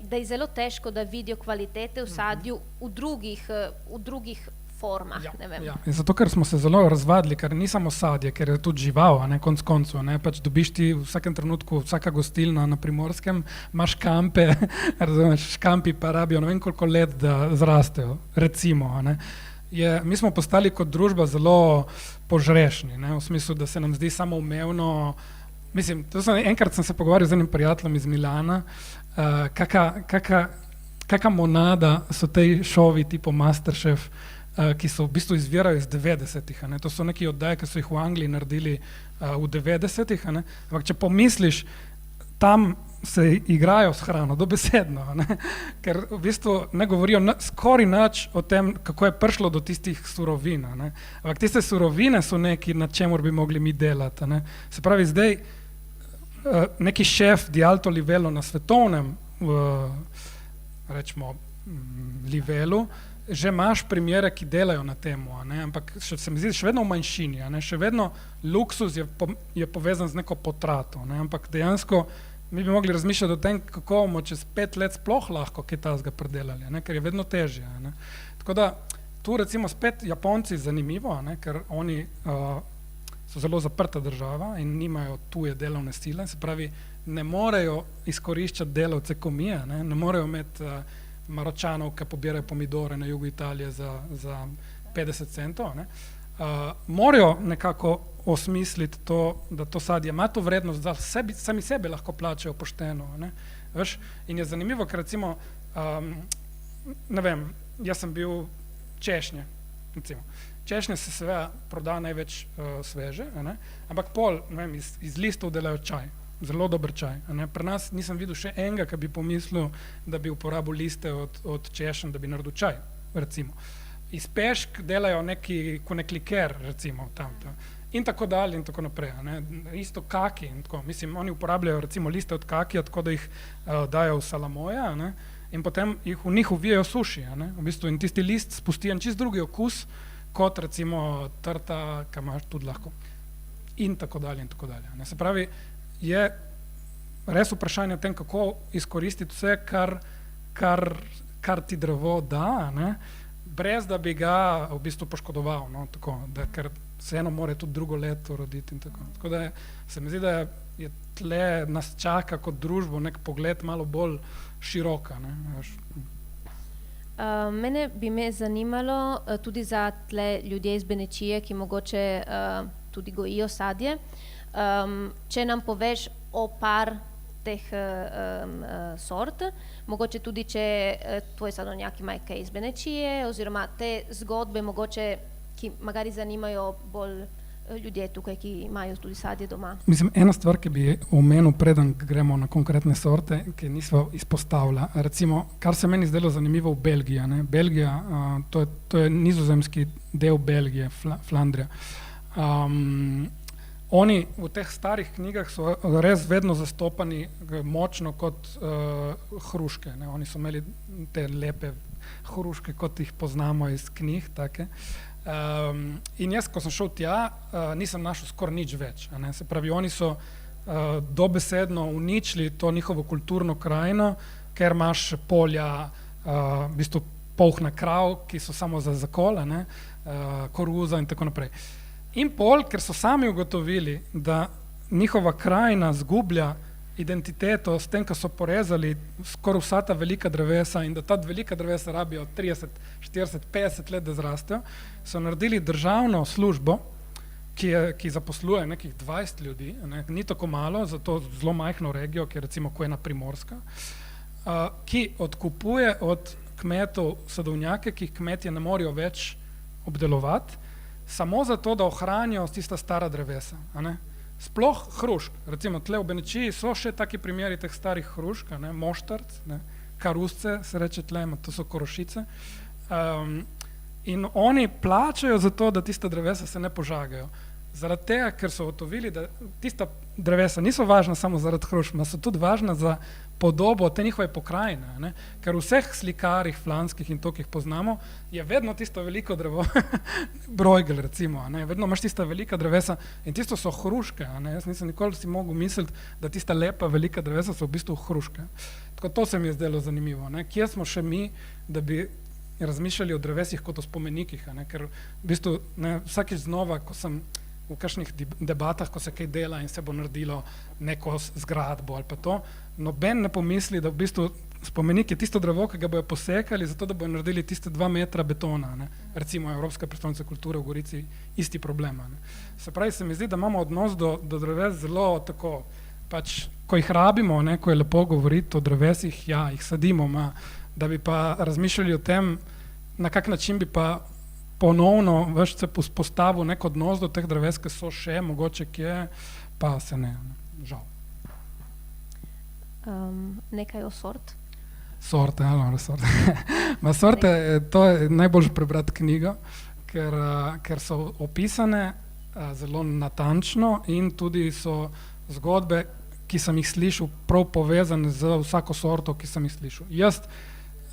da je zelo težko, da vidijo kvalitete v sadju v drugih formah, ne vem. In zato, ker smo se zelo razvadili, ker ni samo sadje, ker je tudi žival, konec koncev, pač dobiš ti v vsakem trenutku, vsaka gostilna na Primorskem, imaš škampe, razumeš, škampi pa rabijo ne vem koliko let, da zrastejo, recimo, mi smo postali kot družba zelo požrešni, v smislu, da se nam zdi samoumevno. Mislim, enkrat sem se pogovarjal z enim prijateljem iz Milana, kaka kakšna monada so te šovi tipo Masterchef, ki so v bistvu izvirajo iz 90-ih. To so neki oddaje, ki so jih v Angliji naredili v 90-ih. Ampak če pomisliš, tam se igrajo s hrano, dobesedno, ker v bistvu ne govorijo skoraj nič o tem, kako je prišlo do tistih surovin. Ampak tiste surovine so neki, na čemur bi mogli mi delati. Se pravi, zdaj neki šef di alto livello na svetovnem rečemo livelu, že imaš primere, ki delajo na temu, ampak se mi zdi še vedno v manjšini, še vedno luksuz je povezan z neko potrato, ampak dejansko mi bi mogli razmišljati o tem, kako bomo čez 5 let sploh lahko kaj tazga predelali, ker je vedno težje. Tako da tu recimo spet Japonci zanimivo, ker oni so zelo zaprta država in nimajo tuje delovne sile, se pravi, ne morejo izkoriščati delavce komije, ne morejo imeti Maročanov, ki pobirajo pomidore na jugu Italije za 50 centov. Morajo nekako osmisliti to, da to sadje ima to vrednost, da sami sebe lahko plačajo pošteno. Veš? In je zanimivo, ker recimo, ne vem, jaz sem bil češnje, recimo. Češnje se seveda proda največ sveže, ampak pol, ne vem, iz listov delajo čaj. Zelo dober čaj. Pri nas nisem videl še enega, ki bi pomislil, da bi uporabil liste od češenj, da bi naredil čaj, recimo. Iz pešk delajo nek liker, recimo, tam. In tako dalje in tako naprej. Isto kaki in tako. Mislim, oni uporabljajo recimo liste od kakija, tako da jih dajo v salamoja, in potem jih v njih uvijajo suši. V bistvu in tisti list spusti en čist drugi okus, kot recimo trta, ki imaš tudi lahko. In tako dalje in tako dalje. Se pravi, je res vprašanje o tem, kako izkoristiti vse, kar ti drevo da, brez da bi ga v bistvu poškodoval, ker vseeno mora tudi drugo leto roditi in tako. Tako da se mi zdi, da je tle nas čaka kot družbo nek pogled malo bolj široka. Mene bi me zanimalo tudi za tle ljudje iz Benečije, ki mogoče tudi gojijo sadje. Če nam poveš o par teh sort, mogoče tudi, če tvoj sadovnjak ima kaj iz Benečije, oziroma te zgodbe mogoče, ki magari zanimajo bolj ljudje tukaj, ki imajo tudi sadje doma. Mislim, ena stvar, ki bi omenil, preden gremo na konkretne sorte, ki nismo izpostavila, recimo, kar se meni zdelo zanimivo v Belgiji. Belgija, to je nizozemski del Belgije, Flandrija. Oni v teh starih knjigah so res vedno zastopani močno kot hruške. Oni so imeli te lepe hruške, kot jih poznamo iz knjig. Take. In jaz, ko sem šel tja, nisem našel skoraj nič več. Se pravi, oni so dobesedno uničili to njihovo kulturno krajino, ker imaš polja, v bistvu polhna krav, ki so samo za zakol, koruza in tako naprej. In pol, ker so sami ugotovili, da njihova krajina zgublja identiteto s tem, ko so porezali skoraj vsa ta velika drevesa in da ta velika drevesa rabijo 30, 40, 50 let, da zrastejo, so naredili državno službo, ki zaposluje nekih 20 ljudi, ni tako malo, za to zelo majhno regijo, ki je recimo Kojena Primorska, ki odkupuje od kmetov sadovnjake, ki jih kmetje ne morejo več obdelovati, samo zato, da ohranijo tista stara drevesa. Sploh hrušk, recimo tle v Benečiji so še taki primeri teh starih hrušk, moštarc, karusce se reče tle, to so korošice. In oni plačajo za to, da tista drevesa se ne požagajo. Zaradi tega, ker so ugotovili, da tista drevesa niso važna samo zaradi hrušk, so tudi važna za podobo te njihove pokrajine, ker v vseh slikarjih flanskih in to, ki jih poznamo, je vedno tisto veliko drevo, brojgel recimo, vedno imaš tista velika drevesa in tisto so hruške, jaz nisem nikoli si mogel misliti, da tista lepa velika drevesa so v bistvu hruške. Tako to se mi je zdelo zanimivo, kje smo še mi, da bi razmišljali o drevesih kot o spomenikih, ker v bistvu vsakič znova, ko sem v kakšnih debatah, ko se kaj dela in se bo naredilo neko zgradbo ali pa to, noben ne pomisli, da v bistvu spomenik je tisto drevo, ki ga bojo posekali, zato da bojo naredili tiste 2 metra betona, recimo Evropska prestolnica kulture v Gorici, isti problem. Se pravi, se mi zdi, da imamo odnos do dreves zelo tako pač, ko jih rabimo, ne, ko je lepo govoriti o drevesih, ja, jih sadimo, da bi pa razmišljali o tem, na kak način bi pa ponovno vešce postavil nek odnos do teh dreves, ki so še, mogoče kje, pa se ne, žal. Nekaj o sort? Sorte, sorte. Sorte, to je najboljše prebrati knjigo, ker so opisane zelo natančno in tudi so zgodbe, ki sem jih slišal, prav povezane z vsako sorto, ki sem jih slišal. Jaz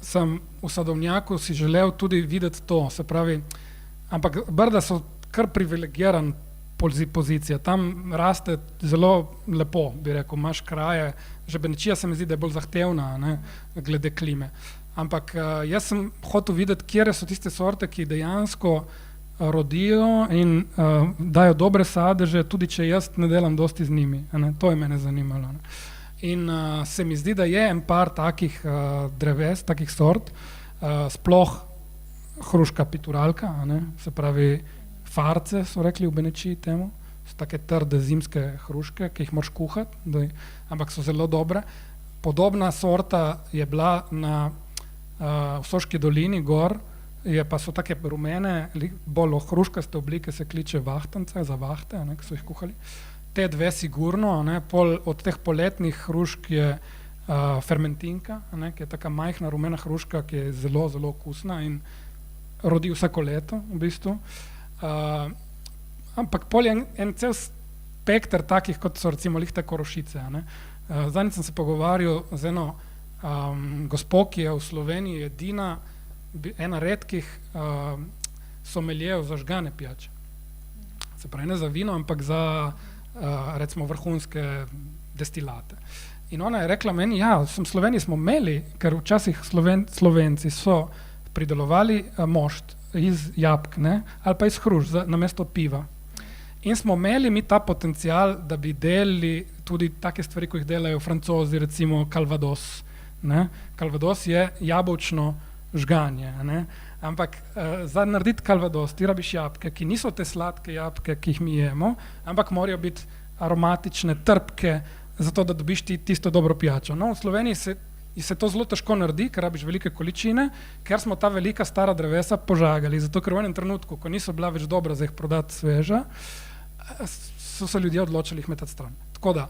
sem v sadovnjaku si želel tudi videti to, se pravi, ampak Brda so kar privilegiran pozicija, tam raste zelo lepo, bi rekel, imaš kraje, že Benečija se mi zdi, da je bolj zahtevna, ne, glede klime. Ampak jaz sem hotel videti, kje so tiste sorte, ki dejansko rodijo in dajo dobre sadeže, tudi če jaz ne delam dosti z njimi, ne, to je mene zanimalo. Ne. In se mi zdi, da je en par takih dreves, takih sort, sploh hruška pituralka, ne, se pravi farce, so rekli v Benečiji temu, so take trde zimske hruške, ki jih moraš kuhati, ampak so zelo dobre. Podobna sorta je bila na v Soški dolini gor, pa so take rumene, bolj hruškaste oblike, se kliče vahtance, za vahte, ne, ki so jih kuhali. Te dve sigurno, ne, od teh poletnih hrušk je fermentinka, ne, ki je taka majhna rumena hruška, ki je zelo, zelo okusna in rodi vsako leto v bistvu. Ampak pol je en cel spekter takih, kot so recimo lihte korošice. Zadnjič sem se pogovarjal z eno gospo, ki je v Sloveniji ena redkih someljev za žgane pijače. Se pravi, ne za vino, ampak za recimo vrhunske destilate. In ona je rekla meni, ja, v Sloveniji smo imeli, ker včasih Slovenci so pridelovali mošt iz jabolk, ne, ali pa iz hrušk namesto piva. In smo imeli mi ta potencial, da bi delali tudi take stvari, ko jih delajo Francozi, recimo Calvados. Ne. Calvados je jabolčno žganje, ne. Ampak za narediti Calvados ti rabiš jabolke, ki niso te sladke jabolke, ki jih mi jemo, ampak morajo biti aromatične, trpke, zato da dobiš ti tisto dobro pijačo. No, v Sloveniji se to zelo težko naredi, ker rabiš velike količine, ker smo ta velika stara drevesa požagali, zato ker v enem trenutku, ko niso bila več dobra za jih prodati sveža, so se ljudje odločili jih metati stran. Tako da,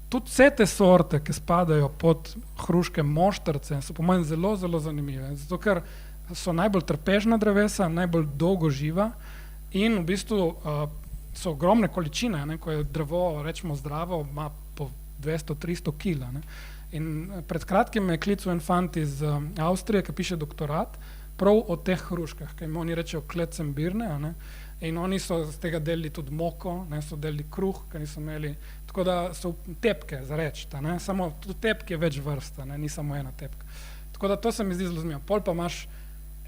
tudi vse te sorte, ki spadajo pod hruške moštrce, so po mojem zelo, zelo zanimive, zato ker so najbolj trpežna drevesa, najbolj dolgo živa in v bistvu so ogromne količine, ne, ko je drevo, rečemo zdravo, ima po 200-300 kila. Ne. In pred kratkim me je klical en fant iz Avstrije, ki piše doktorat prav o teh hruškah, ki jim oni rečejo klecembirne, ne, in oni so z tega delili tudi moko, ne, so delili kruh, ki niso imeli, tako da so tepke za reči, ne, samo tudi tepke je več vrsta, ne, ni samo ena tepka. Tako da to se mi zdi zelo zanimivo. Pol pa imaš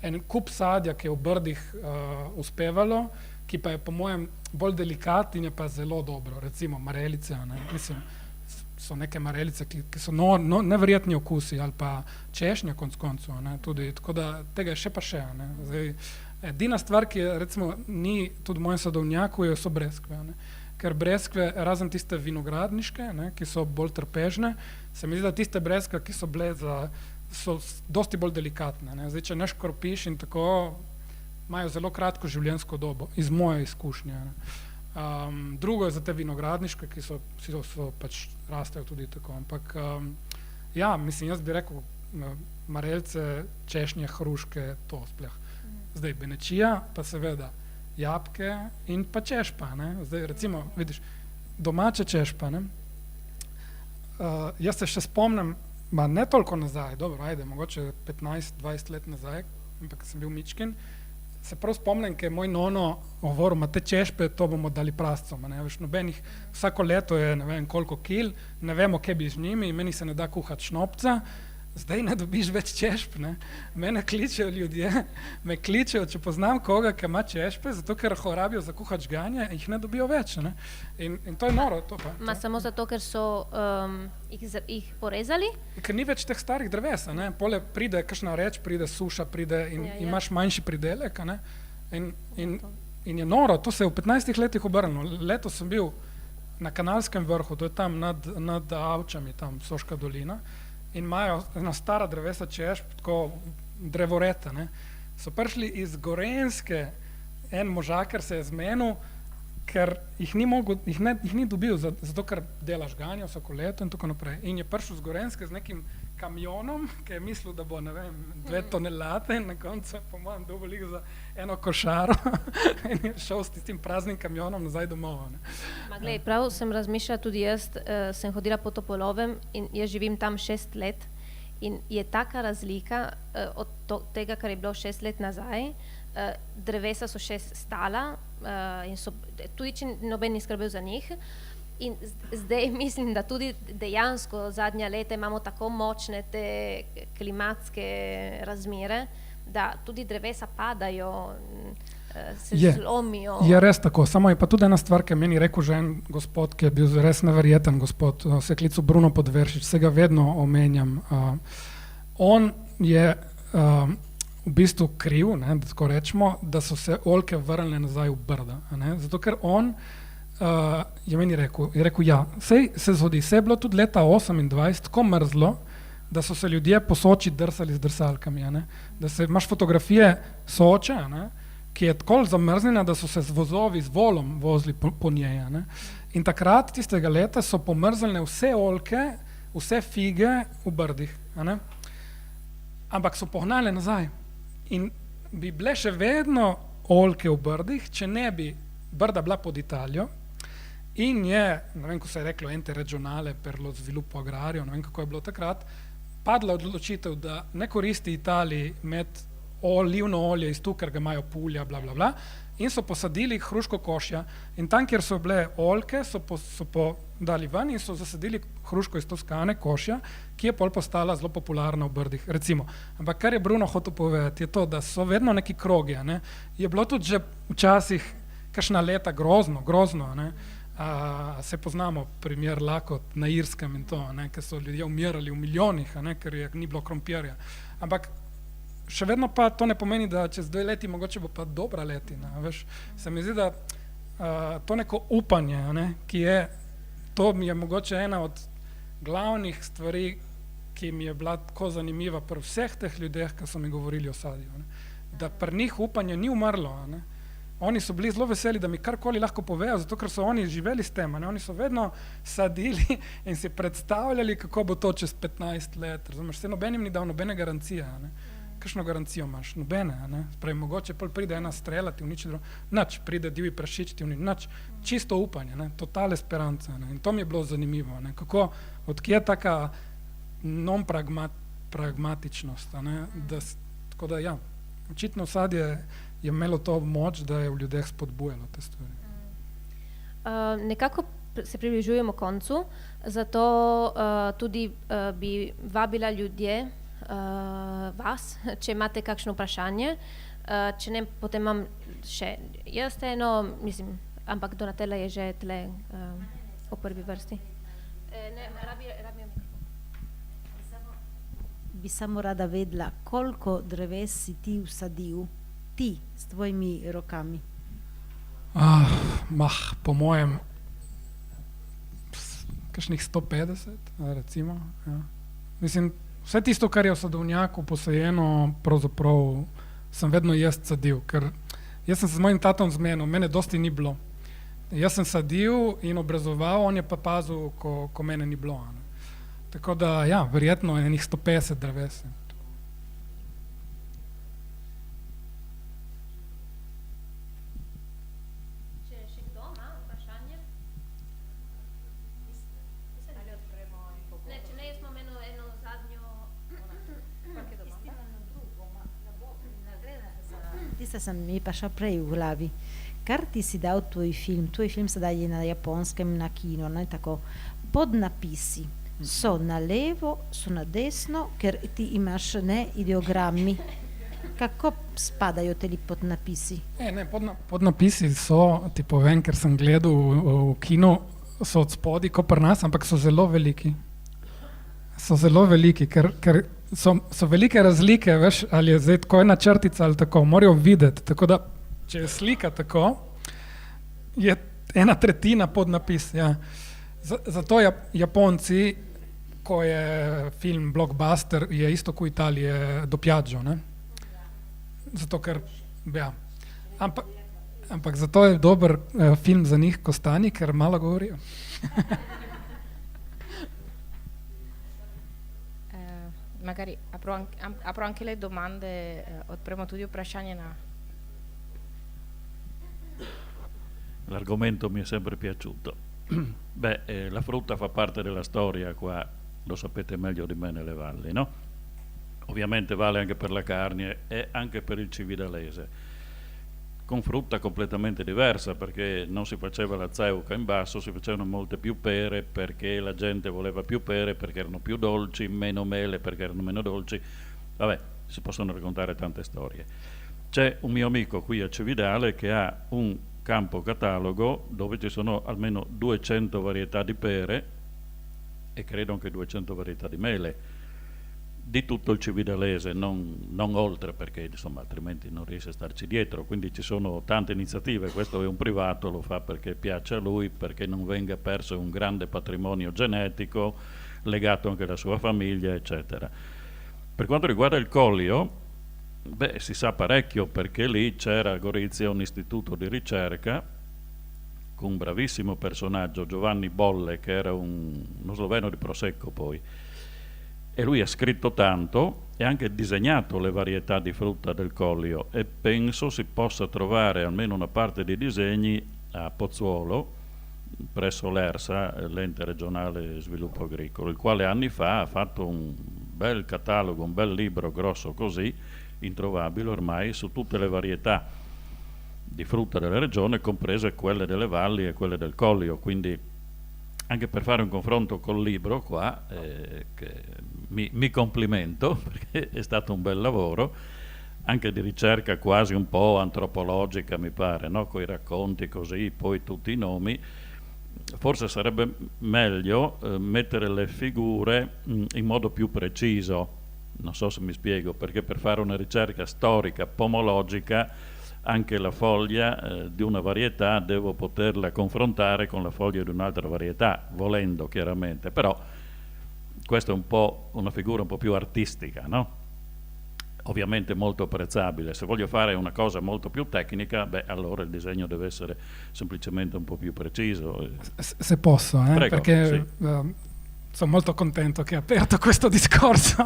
en kup sadja, ki je v Brdih uspevalo, ki pa je po mojem bolj delikat in je pa zelo dobro, recimo marelice, ne, mislim, so neke marelice, ki so neverjetni okusi, ali pa češnja konc koncev, ne, tudi, tako da tega je še pa še, ne. Zdaj, edina stvar, ki je recimo ni tudi v mojem sadovnjaku, so breskve, ne. Ker breskve, razen tiste vinogradniške, ne, ki so bolj trpežne, se mi zdi, da tiste breskve, ki so bile so dosti bolj delikatne, ne. Zdaj, če ne škropiš in tako, imajo zelo kratko življenjsko dobo, iz moje izkušnje, ne. Drugo je za te vinogradniške, ki so pač rastejo tudi tako, ampak ja, mislim, jaz bi rekel marelce, češnje, hruške, to spleh. Zdaj Benečija, pa seveda jabolke in pa češpa, ne. Zdaj recimo, vidiš, domače češpa, ne. Jaz se še spomnim, ne toliko nazaj, dobro, ajde, mogoče 15-20 let nazaj, ampak sem bil mičken, se prav spomnim, ker je moj nono govoril, te češpe, to bomo dali prascom, ne, veš, nobenih, vsako leto je ne vem koliko kil, ne vemo, kaj bi z njimi, meni se ne da kuhati šnopca, zdaj ne dobiš več češp, ne, mene kličejo ljudje, me kličejo, če poznam koga, ki ima češpe, zato ker rabijo za kuhati žganje, jih ne dobijo več, ne, in to je noro, to pa. Ma samo zato, ker so jih porezali? Ker ni več teh starih dreves, ne, pole pride kakšna reč, pride suša, pride in imaš manjši pridelek, ne, in je noro, to se je v 15 letih obrnilo, letos sem bil na Kanalskem vrhu, to je tam nad Avčami, tam Soška dolina, in imajo ena stara drevesa češ, tako drevoreta, ne. So prišli iz Gorenjske, en možakar se je zmenil, ker jih ni dobil, zato ker dela žganje vsako leto in tako naprej. In je prišel z Gorenjske z nekim kamionom, ki je mislil, da bo, ne vem, 2 tonelate in na koncu, po mojem, dovolj za eno košaro in je šel s tistim praznim kamionom nazaj domov. Ne. Ma glej, prav sem razmišljala, tudi jaz sem hodila po Topolovem in jaz živim tam 6 let in je taka razlika od tega, kar je bilo 6 let nazaj. Drevesa so še stala in so, tudi če noben ni skrbel za njih. In zdaj mislim, da tudi dejansko zadnja leta imamo tako močne te klimatske razmere, da tudi drevesa padajo, se zlomijo. Je res tako, samo je pa tudi ena stvar, ki je meni rekel že en gospod, ki je bil res neverjeten gospod, se je klical Bruno Podveršič, se ga vedno omenjam. On je v bistvu kriv, ne, da tako rečemo, da so se oljke vrnile nazaj v Brda, ne, zato ker on je meni rekel, ja, sej se zgodi, se je bilo tudi leta 28 tako mrzlo, da so se ljudje po Soči drsali z drsalkami, ne, da se imaš fotografije Soče, ne, ki je tako zamrznjena, da so se z vozovi, z volom vozili po njej, ne, in takrat tistega leta so pomrznjene vse oljke, vse fige v Brdih, ne, ampak so pohnale nazaj in bi bile še vedno oljke v Brdih, če ne bi Brda bila pod Italijo in je, ne vem, ko se je reklo ente regionale per lo sviluppo agrario, ne vem, kako je bilo takrat, padla odločitev, da ne koristi Italiji imeti olivno olje iz tu, ker ga imajo Pulja, bla, bla, bla, in so posadili hruško košja in tam, kjer so bile oljke, so dali ven in so zasadili hruško iz Toskane, košja, ki je pol postala zelo popularna v Brdih, recimo. Ampak kar je Bruno hotel povedati, je to, da so vedno neki krogi, ne. Je bilo tudi že včasih kakšna leta grozno, ne. Se poznamo primer lakot na Irskem in to, ne, ker so ljudje umirali v milijonih, ne, ker ni bilo krompirja. Ampak še vedno pa to ne pomeni, da čez 2 leti mogoče bo pa dobra letina, veš. Se mi zdi, da to neko upanje, ne, ki je, to mi je mogoče ena od glavnih stvari, ki mi je bila tako zanimiva pri vseh teh ljudeh, ki so mi govorili o sadju, ne. Da pri njih upanje ni umrlo, ne. Oni so bili zelo veseli, da mi karkoli lahko povejo, zato ker so oni živeli s tem, ne. Oni so vedno sadili in si predstavljali, kako bo to čez 15 let, razumeš, se nobenim ni dal nobene garancije, ne. Kakšno garancijo imaš? Nobene, ne. Pravi, mogoče pol pride ena strela, ti uniči drugo, nič, pride divji prašič, ti uniči, nič, čisto upanje, ne, total esperanca, ne. In to mi je bilo zanimivo, ne, kako, odkje je taka pragmatičnost, ne, da, tako da ja, očitno sadje je imelo to moč, da je v ljudeh spodbujalo te stvari. Nekako se približujemo koncu, zato tudi bi vabila ljudje, vas, če imate kakšno vprašanje, če ne, potem imam še jaz eno, mislim, ampak Donatella je že tle v prvi vrsti. Ne, rabijo mikrofon. Bi samo rada vedela, koliko dreves si ti vsadil, ti, s tvojimi rokami? Po mojem, kakšnih 150, recimo, ja. Mislim, vse tisto, kar je v sadovnjaku posajeno, pravzaprav sem vedno jaz sadil, ker jaz sem se z mojim tatom zmenil, mene dosti ni bilo. Jaz sem sadil in obrezoval, on je pa pazil, ko mene ni bilo, ne. Tako da, ja, verjetno je enih 150 dreves. Sem mi pa šel prej v glavi. Kar ti si dal tvoj film sedaj je na Japonskem na kino, ne, tako, podnapisi so na levo, so na desno, ker ti imaš, ne, ideogrammi. Kako spadajo teli podnapisi? Ne, podnapisi so, ti povem, ker sem gledal v kinu, so od spodaj, ko pri nas, ampak so zelo veliki. So zelo veliki, ker so velike razlike, veš, ali je zdaj tako ena črtica ali tako, morajo videti, tako da, če je slika tako, je ena tretjina podnapis. Ja. Zato Japonci, ko je film blockbuster, je isto kot Italije dopjačo. Zato ker, ja. Ampak zato je dober film za njih, ko stani, ker malo govorijo. Magari apro anche le domande od prema tudi vprašanje na... L'argomento mi è sempre piaciuto. Beh, la frutta fa parte della storia qua, lo sapete meglio di me nelle valli, no? Ovviamente vale anche per la carne e anche per il cividalese, con frutta completamente diversa, perché non si faceva la zeuca in basso, si facevano molte più pere perché la gente voleva più pere, perché erano più dolci, meno mele perché erano meno dolci. Vabbè, si possono raccontare tante storie. C'è un mio amico qui a Cividale che ha un campo catalogo dove ci sono almeno 200 varietà di pere e credo anche 200 varietà di mele, di tutto il cividalese, non oltre, perché insomma altrimenti non riesce a starci dietro, quindi ci sono tante iniziative. Questo è un privato, lo fa perché piace a lui, perché non venga perso un grande patrimonio genetico legato anche alla sua famiglia, eccetera. Per quanto riguarda il Collio, beh, si sa parecchio, perché lì c'era a Gorizia un istituto di ricerca con un bravissimo personaggio, Giovanni Bolle, che era uno sloveno di Prosecco poi, e lui ha scritto tanto e anche disegnato le varietà di frutta del Collio, e penso si possa trovare almeno una parte dei disegni a Pozzuolo presso l'ERSA, l'ente regionale sviluppo agricolo, il quale anni fa ha fatto un bel catalogo, un bel libro grosso così, introvabile ormai, su tutte le varietà di frutta della regione, comprese quelle delle valli e quelle del Collio. Quindi anche per fare un confronto col libro qua, che mi complimento, perché è stato un bel lavoro, anche di ricerca quasi un po' antropologica mi pare, no? Con i racconti così, poi tutti i nomi. Forse sarebbe meglio mettere le figure in modo più preciso, non so se mi spiego, perché per fare una ricerca storica pomologica anche la foglia di una varietà devo poterla confrontare con la foglia di un'altra varietà, volendo chiaramente, però questa è un po' una figura un po' più artistica, no? Ovviamente molto apprezzabile. Se voglio fare una cosa molto più tecnica, beh, allora il disegno deve essere semplicemente un po' più preciso. Se posso, Prego, perché sì. Sono molto contento che hai aperto questo discorso.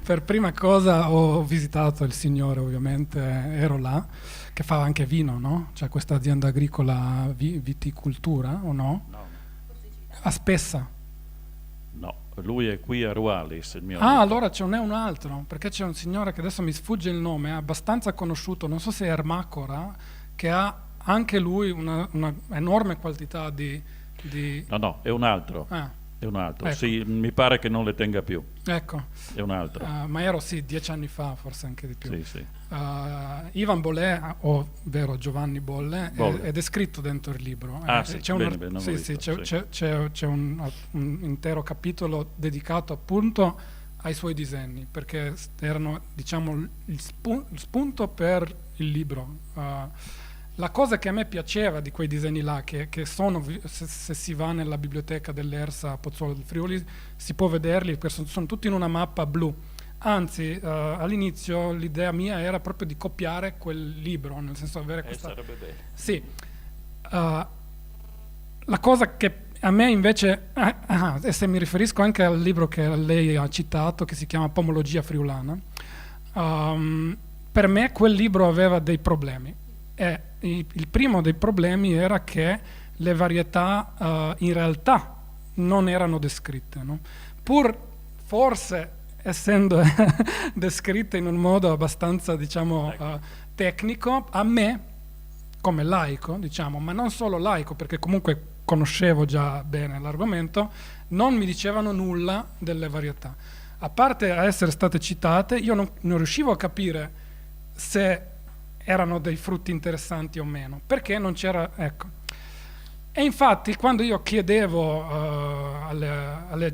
Per prima cosa ho visitato il signore, ovviamente, ero là, che fa anche vino, no? C'è questa azienda agricola viticoltura, o no? No. A Spessa. No, lui è qui a Rualis, il mio Ah, amico. allora ce n'è un altro, perché c'è un signore che adesso mi sfugge il nome, è abbastanza conosciuto, non so se è Ermacora, che ha anche lui una enorme quantità di... No, è un altro. È un altro, Ecco. sì, mi pare che non le tenga più, Ecco, è un altro. ma ero 10 anni fa, forse anche di più. Sì, sì. Ivan Bollè, ovvero Giovanni Bolle, Bolle. è descritto dentro il libro. Sì, c'è bene, non l'ho visto, c'è un intero capitolo dedicato appunto ai suoi disegni, perché erano, diciamo, il spunto per il libro. La cosa che a me piaceva di quei disegni là, che sono, se si va nella biblioteca dell'ERSA a Pozzuolo del Friuli, si può vederli, perché sono tutti in una mappa blu. Anzi, all'inizio l'idea mia era proprio di copiare quel libro, nel senso avere questa... Sarebbe bene. Sì. La cosa che a me invece, e se mi riferisco anche al libro che lei ha citato, che si chiama Pomologia friulana, per me quel libro aveva dei problemi. E il primo dei problemi era che le varietà in realtà non erano descritte, no? Pur forse essendo descritte in un modo abbastanza, diciamo, tecnico, a me come laico, diciamo, ma non solo laico, perché comunque conoscevo già bene l'argomento, non mi dicevano nulla delle varietà. A parte a essere state citate, io non riuscivo a capire se erano dei frutti interessanti o meno, perché non c'era, ecco. E infatti quando io chiedevo ai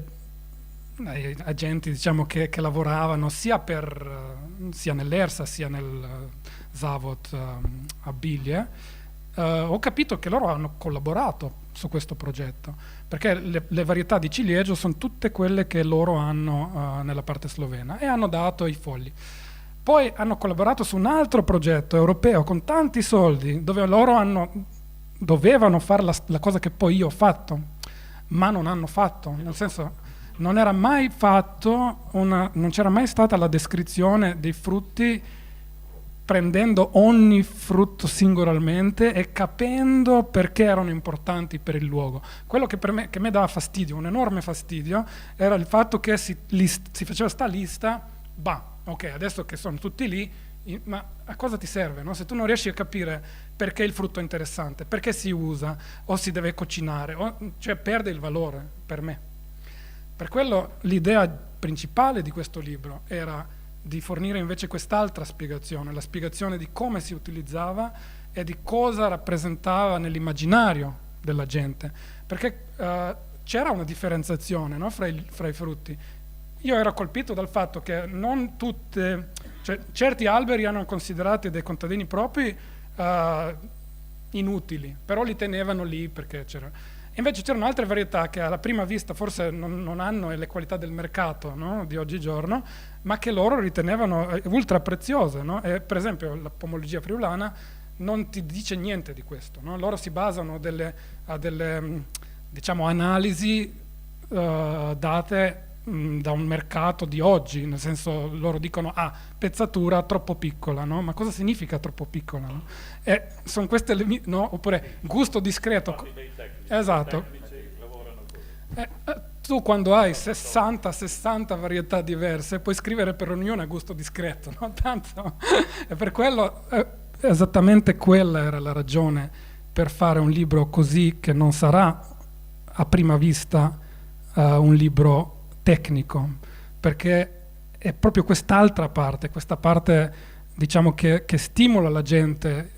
agenti, diciamo, che lavoravano sia nell'ERSA sia nel Zavod a Biglie, ho capito che loro hanno collaborato su questo progetto, perché le varietà di ciliegio sono tutte quelle che loro hanno nella parte slovena, e hanno dato i fogli. Poi hanno collaborato su un altro progetto europeo con tanti soldi, dove loro dovevano fare la cosa che poi io ho fatto, ma non hanno fatto, nel senso non era mai fatto non c'era mai stata la descrizione dei frutti prendendo ogni frutto singolarmente e capendo perché erano importanti per il luogo. Quello che a me dava fastidio, un enorme fastidio, era il fatto che si faceva sta lista, ok, adesso che sono tutti lì, ma a cosa ti serve, no? Se tu non riesci a capire perché il frutto è interessante, perché si usa o si deve cucinare, cioè perde il valore per me. Per quello l'idea principale di questo libro era di fornire invece quest'altra spiegazione, la spiegazione di come si utilizzava e di cosa rappresentava nell'immaginario della gente, perché c'era una differenziazione, no, fra i frutti. Io ero colpito dal fatto che non certi alberi erano considerati dai contadini propri inutili, però li tenevano lì perché c'era. Invece c'erano altre varietà che alla prima vista forse non hanno le qualità del mercato, no, di oggigiorno, ma che loro ritenevano ultra preziose, no? E per esempio la pomologia friulana non ti dice niente di questo, no? Loro si basano a delle diciamo, analisi date da un mercato di oggi, nel senso loro dicono pezzatura troppo piccola, no? Ma cosa significa troppo piccola? No? Sono queste no? Oppure gusto discreto. Esatto. Tu quando hai 60 varietà diverse puoi scrivere per ognuna gusto discreto, no? Tanto, e per quello esattamente quella era la ragione per fare un libro così, che non sarà a prima vista un libro tecnico, perché è proprio questa parte diciamo che stimola la gente,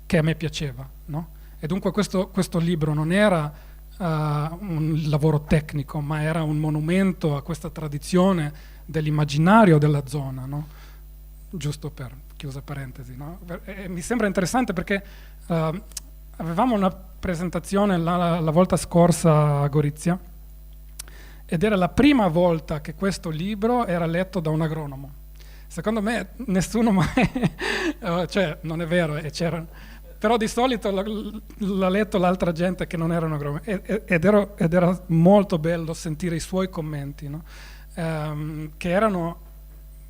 che a me piaceva, no? E dunque questo libro non era un lavoro tecnico, ma era un monumento a questa tradizione dell'immaginario della zona, no? Giusto per chiusa parentesi, no? E mi sembra interessante perché avevamo una presentazione la volta scorsa a Gorizia, ed era la prima volta che questo libro era letto da un agronomo. Secondo me nessuno mai, cioè non è vero, però di solito l'ha letto l'altra gente che non era un agronomo, ed era molto bello sentire i suoi commenti, no? Che erano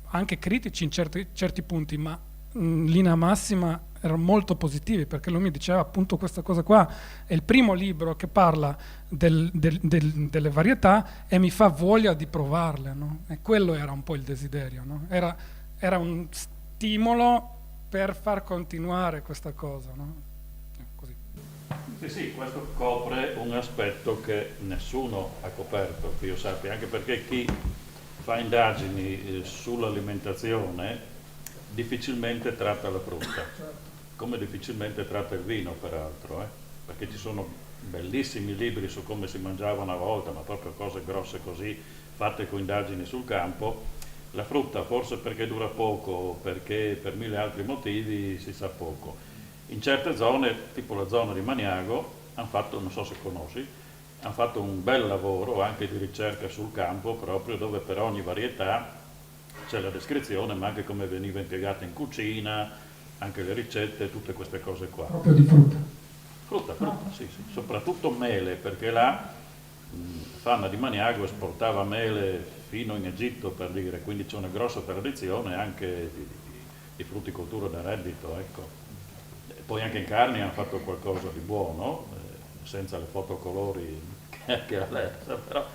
anche critici in certi punti, ma in linea massima erano molto positivi, perché lui mi diceva appunto questa cosa qua, è il primo libro che parla delle varietà e mi fa voglia di provarle, no? E quello era un po' il desiderio, no? Era un stimolo per far continuare questa cosa, no? Così. Sì, questo copre un aspetto che nessuno ha coperto, che io sappia, anche perché chi fa indagini sull'alimentazione difficilmente tratta la frutta, come difficilmente tratta il vino peraltro, perché ci sono bellissimi libri su come si mangiava una volta, ma proprio cose grosse così, fatte con indagini sul campo. La frutta forse perché dura poco, perché per 1000 altri motivi si sa poco. In certe zone, tipo la zona di Maniago, hanno fatto, non so se conosci, hanno fatto un bel lavoro anche di ricerca sul campo, proprio dove per ogni varietà c'è la descrizione, ma anche come veniva impiegata in cucina, anche le ricette, tutte queste cose qua. Proprio di frutta? Frutta, sì, soprattutto mele, perché là Fanna di Maniago esportava mele fino in Egitto, per dire, quindi c'è una grossa tradizione anche di frutticoltura da reddito, ecco. E poi anche in carni hanno fatto qualcosa di buono, senza le fotocolori che all'epoca, però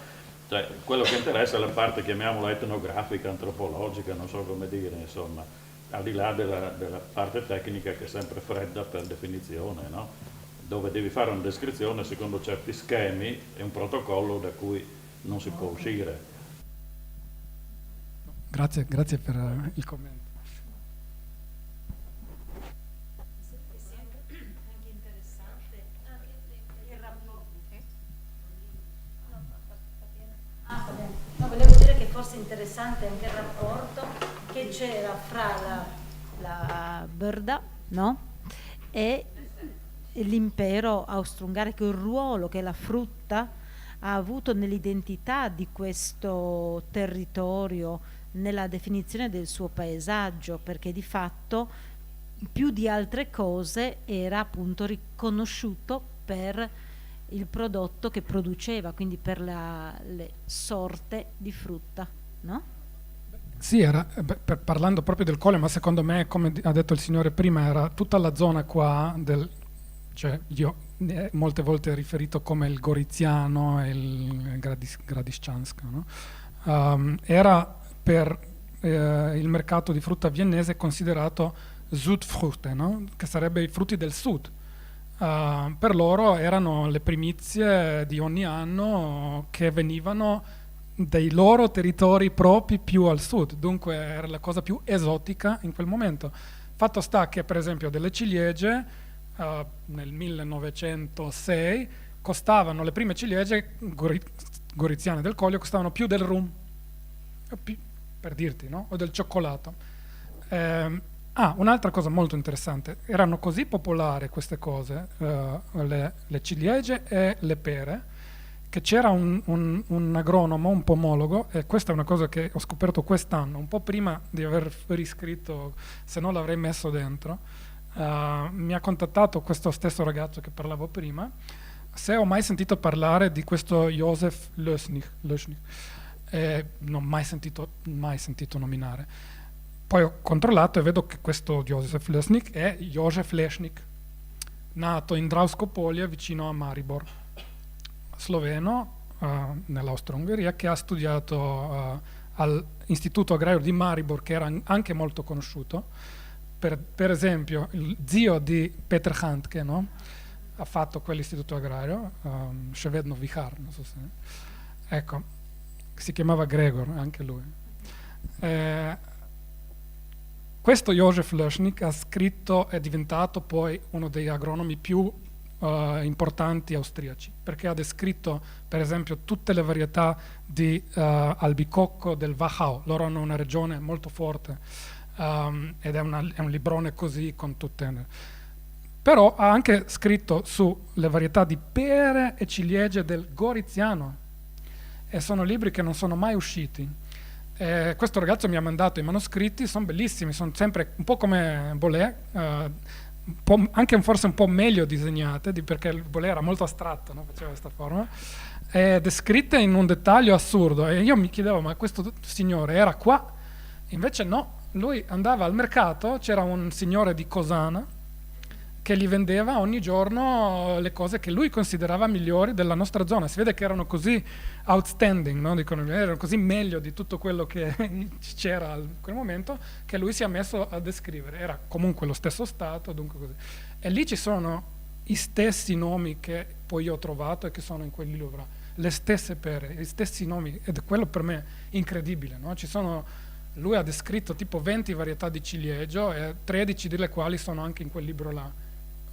cioè, quello che interessa è la parte, chiamiamola etnografica, antropologica, non so come dire, insomma, al di là della parte tecnica che è sempre fredda per definizione, no? Dove devi fare una descrizione secondo certi schemi e un protocollo da cui non si può uscire. Grazie per il commento. No, volevo dire che forse è interessante anche il rapporto che c'era fra la Brda, no? E l'impero austro-ungarico, il ruolo che la frutta ha avuto nell'identità di questo territorio, nella definizione del suo paesaggio, perché di fatto più di altre cose era appunto riconosciuto per il prodotto che produceva, quindi per le sorte di frutta, no? Sì, parlando proprio del Colle, ma secondo me, come ha detto il signore prima, era tutta la zona qua cioè io molte volte riferito come il Goriziano e il Gradiscianska, no? Era per il mercato di frutta viennese considerato Südfrüchte, no? Che sarebbe i frutti del sud. Per loro erano le primizie di ogni anno che venivano dai loro territori propri più al sud, dunque era la cosa più esotica in quel momento. Fatto sta che per esempio delle ciliegie nel 1906 costavano, le prime ciliegie goriziane del Colle costavano più del rum, per dirti, no? O del cioccolato. Un'altra cosa molto interessante, erano così popolari queste cose, le ciliegie e le pere, che c'era un agronomo, un pomologo, e questa è una cosa che ho scoperto quest'anno, un po' prima di aver riscritto, se no l'avrei messo dentro. Mi ha contattato questo stesso ragazzo che parlavo prima, se ho mai sentito parlare di questo Josef Löschnig. Non mai sentito nominare. Poi ho controllato e vedo che questo Josef Löschnig è József Lešnik, nato in Drauskopolia vicino a Maribor, sloveno, nell'Austro-Ungheria, che ha studiato all'Istituto Agrario di Maribor, che era anche molto conosciuto. Per esempio il zio di Petr Handke, no? Ha fatto quell'istituto agrario, Shvedno Vihar, non so se... Ecco, si chiamava Gregor, anche lui. Questo József Löschnig ha scritto, è diventato poi uno degli agronomi più importanti austriaci, perché ha descritto per esempio tutte le varietà di albicocco del Wachau. Loro hanno una regione molto forte, ed è un librone così con tutte. Però ha anche scritto sulle varietà di pere e ciliegie del Goriziano, e sono libri che non sono mai usciti. Questo ragazzo mi ha mandato i manoscritti, sono bellissimi, sono sempre un po' come Bolet, anche forse un po' meglio disegnate, perché il Bolet era molto astratto, no? Faceva questa forma, descritte in un dettaglio assurdo, e io mi chiedevo, ma questo signore era qua? Invece no, lui andava al mercato, c'era un signore di Cosana che gli vendeva ogni giorno le cose che lui considerava migliori della nostra zona. Si vede che erano così outstanding, no? Dicono, erano così meglio di tutto quello che c'era in quel momento, che lui si è messo a descrivere. Era comunque lo stesso stato, dunque così. E lì ci sono i stessi nomi che poi io ho trovato e che sono in quel libro, le stesse pere, gli stessi nomi, ed quello per me è incredibile, no? Lui ha descritto tipo 20 varietà di ciliegio, e 13 delle quali sono anche in quel libro là.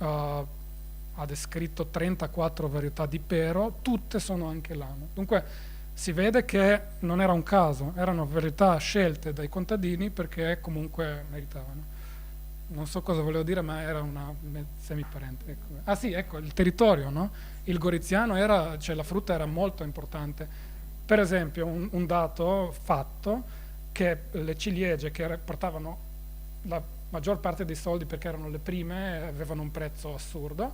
Ha descritto 34 varietà di pero, tutte sono anche là. Dunque si vede che non era un caso, erano varietà scelte dai contadini perché comunque meritavano. Non so cosa volevo dire, ma era una semiparente. Ecco. Sì, ecco, il territorio, no? Il Goriziano cioè la frutta era molto importante. Per esempio, un dato fatto, che le ciliegie che portavano la maggior parte dei soldi perché erano le prime, avevano un prezzo assurdo,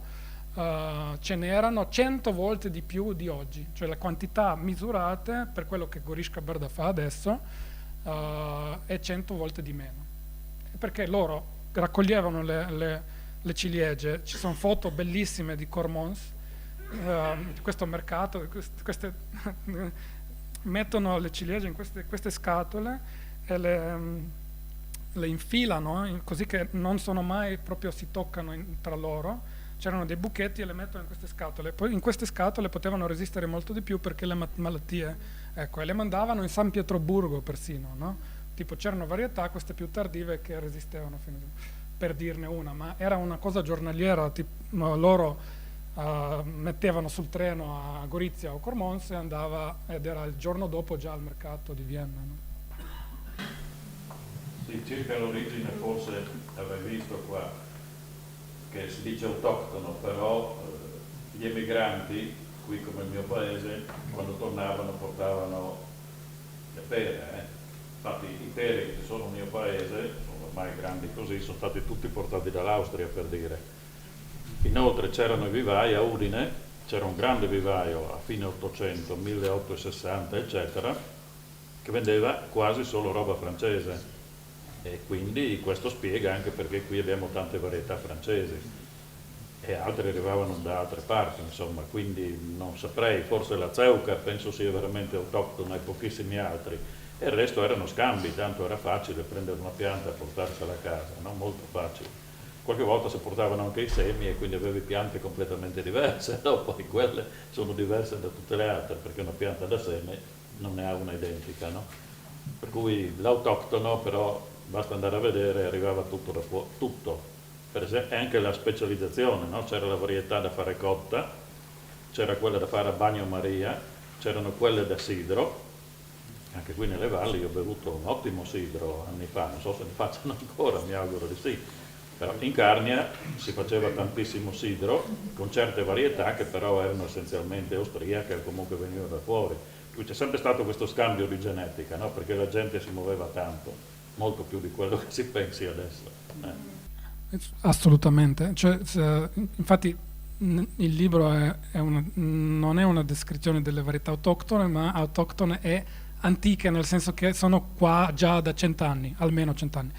ce n'erano 100 volte di più di oggi, cioè le quantità misurate per quello che Goriška Brda fa adesso è 100 volte di meno, perché loro raccoglievano le ciliegie. Ci sono foto bellissime di Cormons, di questo mercato, mettono le ciliegie in queste scatole e le infilano così che non sono mai proprio, si toccano tra loro. C'erano dei buchetti e le mettono in queste scatole. Poi in queste scatole potevano resistere molto di più perché le malattie, ecco, e le mandavano in San Pietroburgo persino, no? Tipo c'erano varietà, queste più tardive, che resistevano per dirne una, ma era una cosa giornaliera, loro mettevano sul treno a Gorizia o Cormons e andava, ed era il giorno dopo già al mercato di Vienna, no? Sì, circa l'origine forse avevi visto qua che si dice autoctono, però gli emigranti, qui come il mio paese, quando tornavano portavano le pere. Infatti i peri che sono il mio paese, sono ormai grandi così, sono stati tutti portati dall'Austria, per dire. Inoltre c'erano i vivai a Udine, c'era un grande vivaio a fine 800, 1860 eccetera, che vendeva quasi solo roba francese, e quindi questo spiega anche perché qui abbiamo tante varietà francesi e altre arrivavano da altre parti, insomma, quindi non saprei, forse la zeuca penso sia veramente autoctona e pochissimi altri, e il resto erano scambi, tanto era facile prendere una pianta e portarsela a casa, no? Molto facile. Qualche volta si portavano anche i semi e quindi avevi piante completamente diverse, no? Poi quelle sono diverse da tutte le altre, perché una pianta da seme non ne ha una identica, no? Per cui l'autoctono però basta andare a vedere, arrivava tutto da fuori, tutto. Per esempio, e anche la specializzazione, no? C'era la varietà da fare cotta, c'era quella da fare a bagnomaria, c'erano quelle da sidro. Anche qui nelle valli ho bevuto un ottimo sidro anni fa, non so se ne facciano ancora, mi auguro di sì. Però in Carnia si faceva tantissimo sidro con certe varietà che però erano essenzialmente austriache o comunque venivano da fuori. Qui c'è sempre stato questo scambio di genetica, no? Perché la gente si muoveva tanto, molto più di quello che si pensi adesso. Assolutamente, cioè, infatti il libro non è una descrizione delle varietà autoctone, ma autoctone e antiche, nel senso che sono qua già da 100 anni, almeno 100 anni.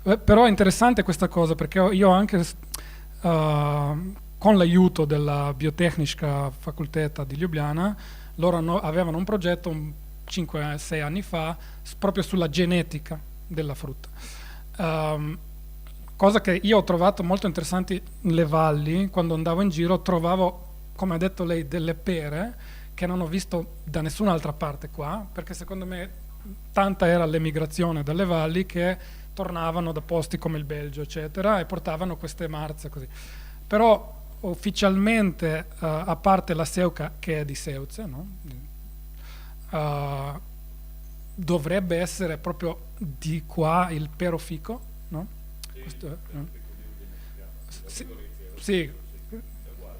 Però è interessante questa cosa, perché io anche con l'aiuto della Biotechniska Fakulteta di Ljubljana, loro avevano un progetto 5-6 anni fa proprio sulla genetica della frutta. Cosa che io ho trovato molto interessante nelle valli. Quando andavo in giro trovavo, come ha detto lei, delle pere che non ho visto da nessun'altra parte qua, perché secondo me tanta era l'emigrazione dalle valli che tornavano da posti come il Belgio eccetera e portavano queste marze così. Però ufficialmente, a parte la Seuca che è di Seuze, no? Dovrebbe essere proprio di qua il pero fico, no? Questo è, no? Sì, sì,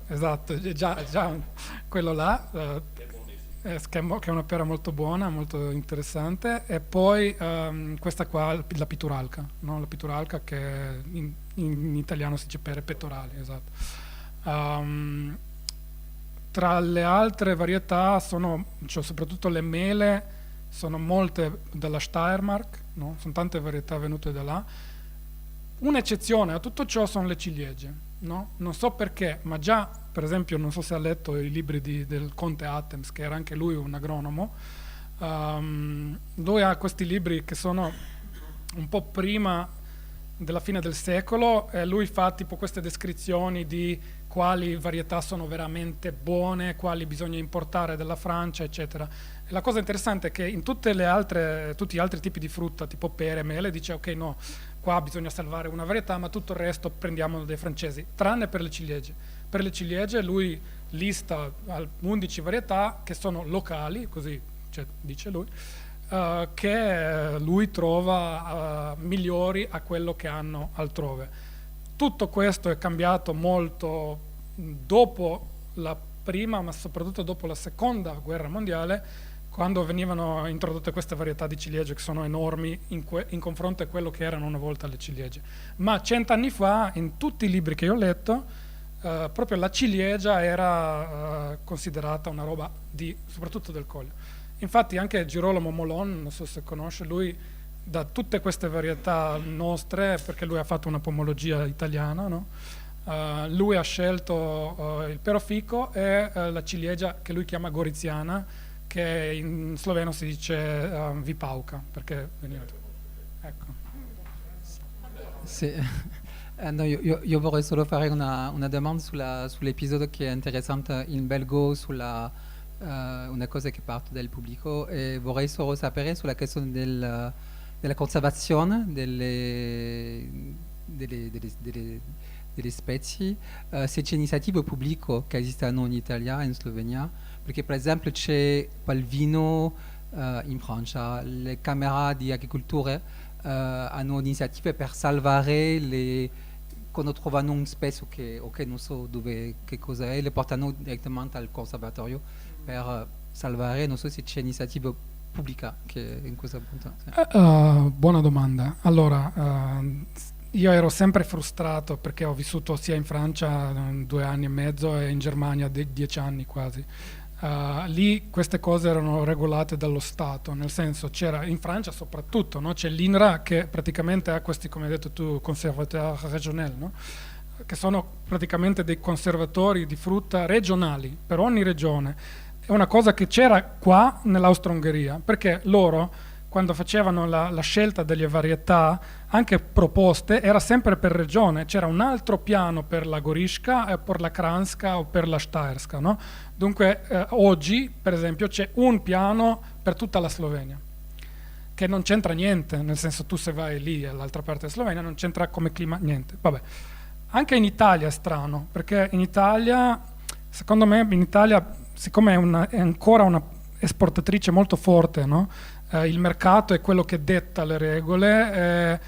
esatto, già quello là, che è una pera molto buona, molto interessante. E poi questa qua, la pituralca, no? La pituralca che in italiano si dice pere pettorali, esatto. Tra le altre varietà sono, cioè, soprattutto le mele, sono molte dalla Steiermark, no? Sono tante varietà venute da là. Un'eccezione a tutto ciò sono le ciliegie, no? Non so perché, ma già, per esempio, non so se ha letto i libri del Conte Attems, che era anche lui un agronomo. Lui ha questi libri che sono un po' prima della fine del secolo, e lui fa tipo queste descrizioni di quali varietà sono veramente buone, quali bisogna importare dalla Francia, eccetera. E la cosa interessante è che in tutti gli altri tipi di frutta, tipo pere, mele, dice ok, no, qua bisogna salvare una varietà, ma tutto il resto prendiamolo dai francesi, tranne per le ciliegie. Per le ciliegie lui lista 11 varietà che sono locali, così dice lui, che lui trova migliori a quello che hanno altrove. Tutto questo è cambiato molto dopo la prima, ma soprattutto dopo la seconda guerra mondiale, quando venivano introdotte queste varietà di ciliegie che sono enormi in confronto a quello che erano una volta le ciliegie. Ma 100 anni fa, in tutti i libri che io ho letto, proprio la ciliegia era considerata una roba soprattutto del Colle. Infatti anche Girolamo Molon, non so se conosce, lui da tutte queste varietà nostre, perché lui ha fatto una pomologia italiana, no? Lui ha scelto il pero fico e la ciliegia che lui chiama goriziana, che in sloveno si dice vipauka, perché veniva. Ecco. Sì. No, io vorrei solo fare una domanda sull'episodio che è interessante in belgo, sulla una cosa che parte dal pubblico, e vorrei solo sapere sulla questione della conservazione delle specie, se c'è iniziative pubbliche che esistono in Italia e in Slovenia, perché per esempio c'è Palvino in Francia, le camere di agricoltura hanno iniziative per salvare quando trovano un spesso che non so dove, che cosa è, le portano direttamente al conservatorio per salvare, non so se c'è iniziativa pubblica che in questo punto. Sì. Buona domanda. Allora, io ero sempre frustrato perché ho vissuto sia in Francia 2 anni e mezzo e in Germania 10 anni quasi. Lì queste cose erano regolate dallo Stato, nel senso c'era in Francia soprattutto, no? C'è l'INRA che praticamente ha questi, come hai detto tu, conservatori regionali, no? Che sono praticamente dei conservatori di frutta regionali per ogni regione. È una cosa che c'era qua nell'Austro-Ungheria, perché loro quando facevano la scelta delle varietà, anche proposte, era sempre per regione, c'era un altro piano per la Gorisca, per la Kranjska o per la Štajerska, no? Dunque oggi, per esempio, c'è un piano per tutta la Slovenia, che non c'entra niente, nel senso tu se vai lì all'altra parte della Slovenia non c'entra come clima niente. Vabbè. Anche in Italia è strano, perché in Italia, secondo me, in Italia, siccome è ancora una esportatrice molto forte, no? Il mercato è quello che detta le regole,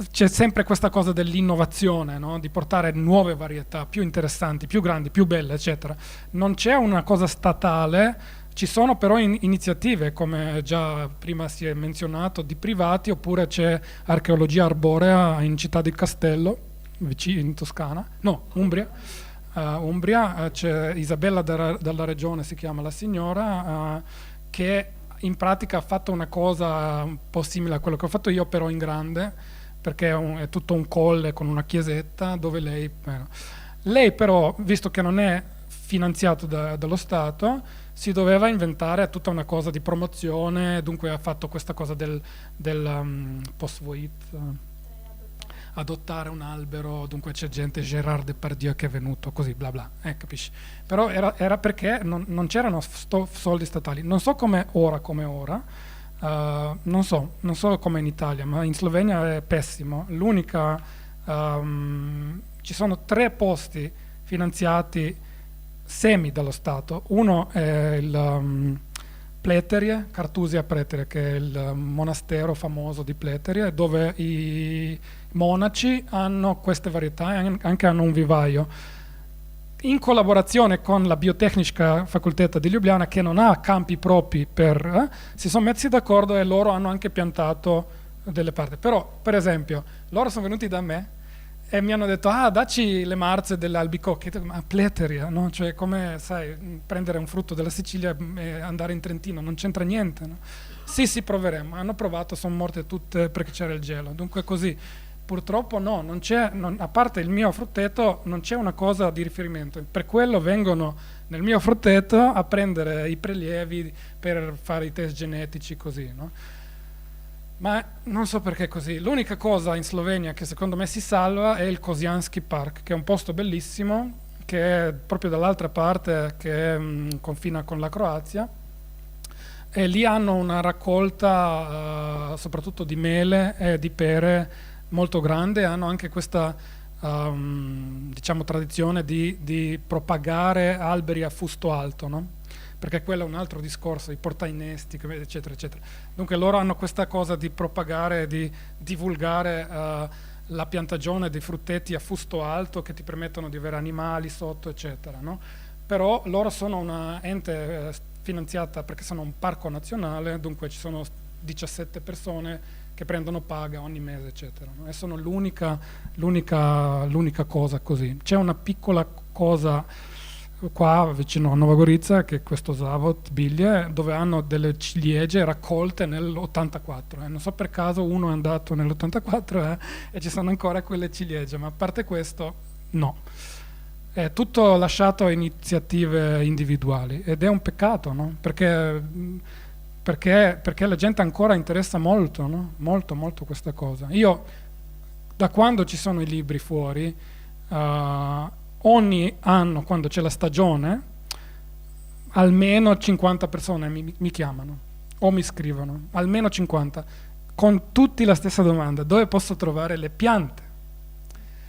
c'è sempre questa cosa dell'innovazione, no? Di portare nuove varietà più interessanti, più grandi, più belle, eccetera. Non c'è una cosa statale, ci sono però iniziative, come già prima si è menzionato, di privati, oppure c'è archeologia arborea in Città di Castello, vicino in Toscana, no, Umbria. C'è Isabella dalla regione, si chiama la signora, che in pratica ha fatto una cosa un po' simile a quello che ho fatto io, però in grande, perché è tutto un colle con una chiesetta dove lei però, visto che non è finanziato dallo Stato, si doveva inventare tutta una cosa di promozione, dunque ha fatto questa cosa del post-voit, adottare un albero, dunque c'è gente, Gérard Depardieu che è venuto così, bla bla, capisci? Però era perché non c'erano soldi statali, non so come ora, non so come in Italia, ma in Slovenia è pessimo. Ci sono 3 posti finanziati semi dallo Stato, uno è il Pleterie, Cartusia Pleterie, che è il monastero famoso di Pleterie, dove i monaci hanno queste varietà e anche hanno un vivaio. In collaborazione con la Biotecnica Facolteta di Ljubljana, che non ha campi propri si sono messi d'accordo e loro hanno anche piantato delle parti. Però, per esempio, loro sono venuti da me e mi hanno detto, dacci le marze dell'albicocche, ma Pleteria, no? Cioè come, sai, prendere un frutto della Sicilia e andare in Trentino, non c'entra niente, no? Sì, proveremo. Hanno provato, sono morte tutte perché c'era il gelo, dunque così. Purtroppo no, a parte il mio frutteto non c'è una cosa di riferimento, per quello vengono nel mio frutteto a prendere i prelievi per fare i test genetici così, no? Ma non so perché è così. L'unica cosa in Slovenia che secondo me si salva è il Kozjanski Park, che è un posto bellissimo, che è proprio dall'altra parte, che confina con la Croazia, e lì hanno una raccolta soprattutto di mele e di pere molto grande, hanno anche questa diciamo tradizione di propagare alberi a fusto alto, no? Perché quello è un altro discorso, i portainesti, eccetera, eccetera. Dunque loro hanno questa cosa di propagare, di divulgare la piantagione dei frutteti a fusto alto che ti permettono di avere animali sotto, eccetera, no? Però loro sono una ente finanziata perché sono un parco nazionale, dunque ci sono 17 persone che prendono paga ogni mese, eccetera, no? E sono l'unica cosa così. C'è una piccola cosa qua vicino a Nova Gorica, che è questo Zavod Biglie, dove hanno delle ciliegie raccolte nell'84. Non so per caso uno è andato nell'84 e ci sono ancora quelle ciliegie, ma a parte questo no. È tutto lasciato a iniziative individuali ed è un peccato, no? Perché la gente ancora interessa molto, no? Molto questa cosa. Io, da quando ci sono i libri fuori, ogni anno, quando c'è la stagione, almeno 50 persone mi chiamano o mi scrivono, almeno 50, con tutti la stessa domanda: dove posso trovare le piante?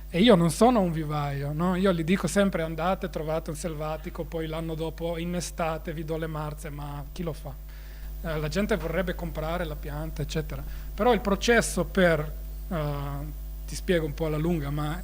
E io non sono un vivaio, no? Io gli dico sempre: andate, trovate un selvatico, poi l'anno dopo innestate, vi do le marze, ma chi lo fa? La gente vorrebbe comprare la pianta, eccetera. Però il processo ti spiego un po' alla lunga, ma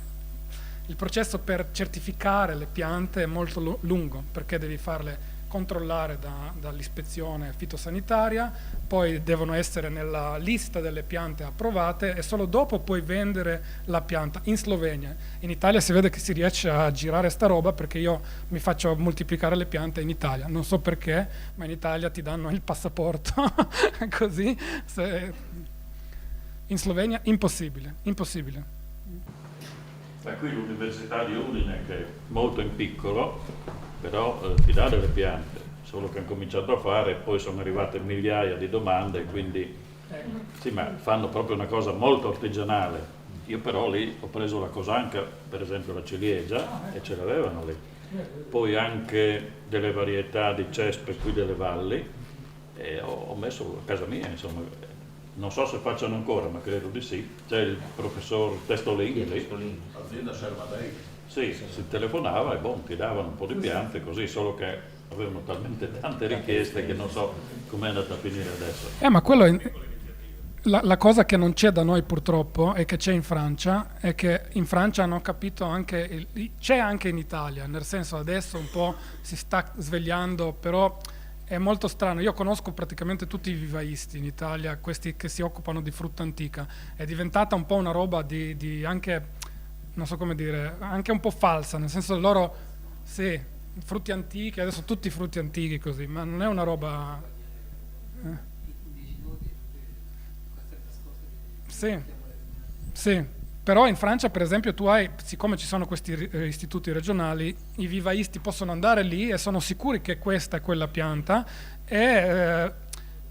il processo per certificare le piante è molto lungo, perché devi farle controllare dall'ispezione fitosanitaria, poi devono essere nella lista delle piante approvate e solo dopo puoi vendere la pianta in Slovenia. In Italia si vede che si riesce a girare sta roba perché io mi faccio moltiplicare le piante in Italia, non so perché, ma in Italia ti danno il passaporto così, in Slovenia impossibile. Qui l'Università di Udine, che è molto in piccolo, però ti dà delle piante, solo che hanno cominciato a fare, poi sono arrivate migliaia di domande, quindi sì, ma fanno proprio una cosa molto artigianale. Io però lì ho preso la cosanca, per esempio la ciliegia, e ce l'avevano lì. Poi anche delle varietà di cespe qui delle valli, e ho messo a casa mia, insomma. Non so se facciano ancora, ma credo di sì. C'è il professor Testolini lì. Azienda Sermadei. Sì, si telefonava e ti davano un po' di piante così, solo che avevano talmente tante richieste che non so com'è andata a finire adesso. Ma quello è la cosa che non c'è da noi purtroppo e che c'è in Francia, è che in Francia hanno capito anche, c'è anche in Italia, nel senso adesso un po' si sta svegliando, però è molto strano. Io conosco praticamente tutti i vivaisti in Italia, questi che si occupano di frutta antica. È diventata un po' una roba di anche, non so come dire, anche un po' falsa, nel senso loro, sì, frutti antichi, adesso tutti frutti antichi così, ma non è una roba... Sì, però in Francia per esempio tu hai, siccome ci sono questi istituti regionali, i vivaisti possono andare lì e sono sicuri che questa è quella pianta e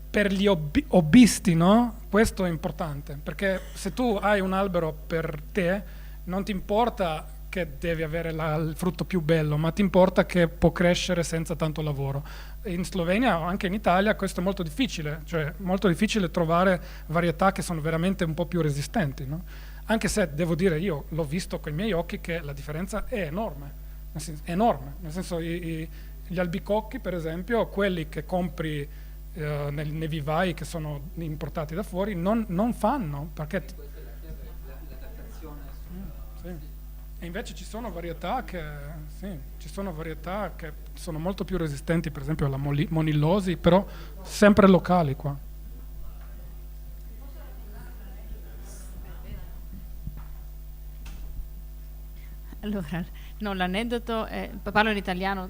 per gli hobbisti, no? Questo è importante, perché se tu hai un albero per te non ti importa che devi avere il frutto più bello, ma ti importa che può crescere senza tanto lavoro. In Slovenia o anche in Italia questo è molto difficile, cioè molto difficile trovare varietà che sono veramente un po' più resistenti, no? Anche se devo dire, io l'ho visto con i miei occhi che la differenza è enorme, nel senso gli albicocchi per esempio, quelli che compri nei vivai che sono importati da fuori, non fanno, perché... Sì. E invece ci sono varietà che sono molto più resistenti, per esempio alla monillosi, però sempre locali qua. Allora, no, l'aneddoto è, parlo in italiano,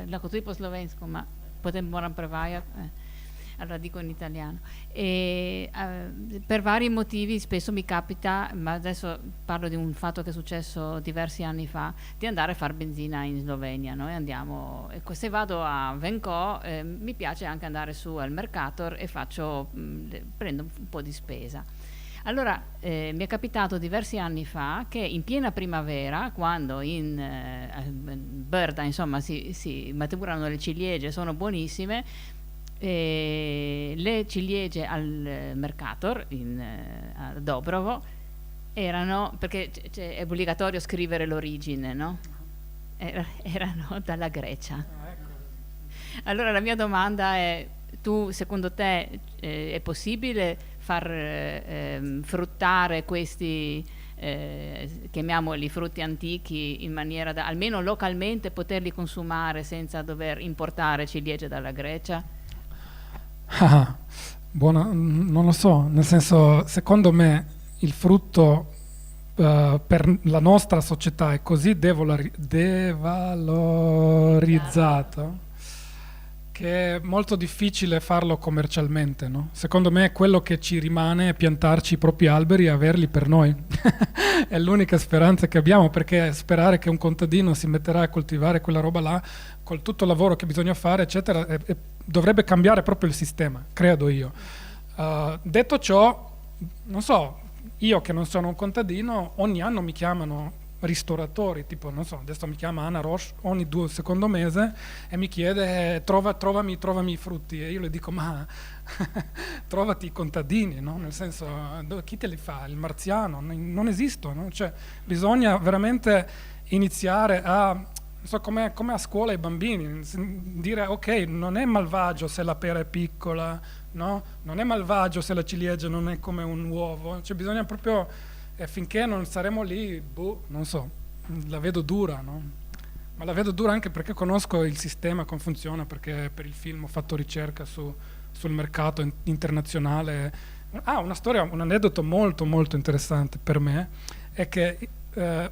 la così po slovensco, ma potem moram prevajati. Allora dico in italiano. Per vari motivi spesso mi capita, ma adesso parlo di un fatto che è successo diversi anni fa, di andare a fare benzina in Slovenia. Noi andiamo, se vado a Venkov mi piace anche andare su al Mercator e prendo un po' di spesa. Allora mi è capitato diversi anni fa che in piena primavera, quando in Brda insomma si maturano le ciliegie, sono buonissime, le ciliegie al Mercator a Dobrovo erano, perché è obbligatorio scrivere l'origine, no? Erano dalla Grecia. Allora la mia domanda è: secondo te è possibile far fruttare questi chiamiamoli frutti antichi in maniera da almeno localmente poterli consumare senza dover importare ciliegie dalla Grecia? Non lo so, nel senso, secondo me il frutto per la nostra società è così devalorizzato che è molto difficile farlo commercialmente, no? Secondo me quello che ci rimane è piantarci i propri alberi e averli per noi. È l'unica speranza che abbiamo, perché sperare che un contadino si metterà a coltivare quella roba là col tutto il lavoro che bisogna fare eccetera dovrebbe cambiare proprio il sistema, credo io. Detto ciò, non so, io che non sono un contadino, ogni anno mi chiamano ristoratori, tipo, non so, adesso mi chiama Anna Roche ogni secondo mese e mi chiede trovami i frutti, e io le dico ma trovati i contadini, no? Nel senso, chi te li fa? Il marziano? Non esistono, cioè bisogna veramente iniziare a, non so, come a scuola i bambini, dire ok, non è malvagio se la pera è piccola, no? Non è malvagio se la ciliegia non è come un uovo, cioè bisogna proprio E finché non saremo lì, non so, la vedo dura, no? Ma la vedo dura anche perché conosco il sistema, come funziona, perché per il film ho fatto ricerca sul mercato internazionale. Una storia, un aneddoto molto molto interessante per me è che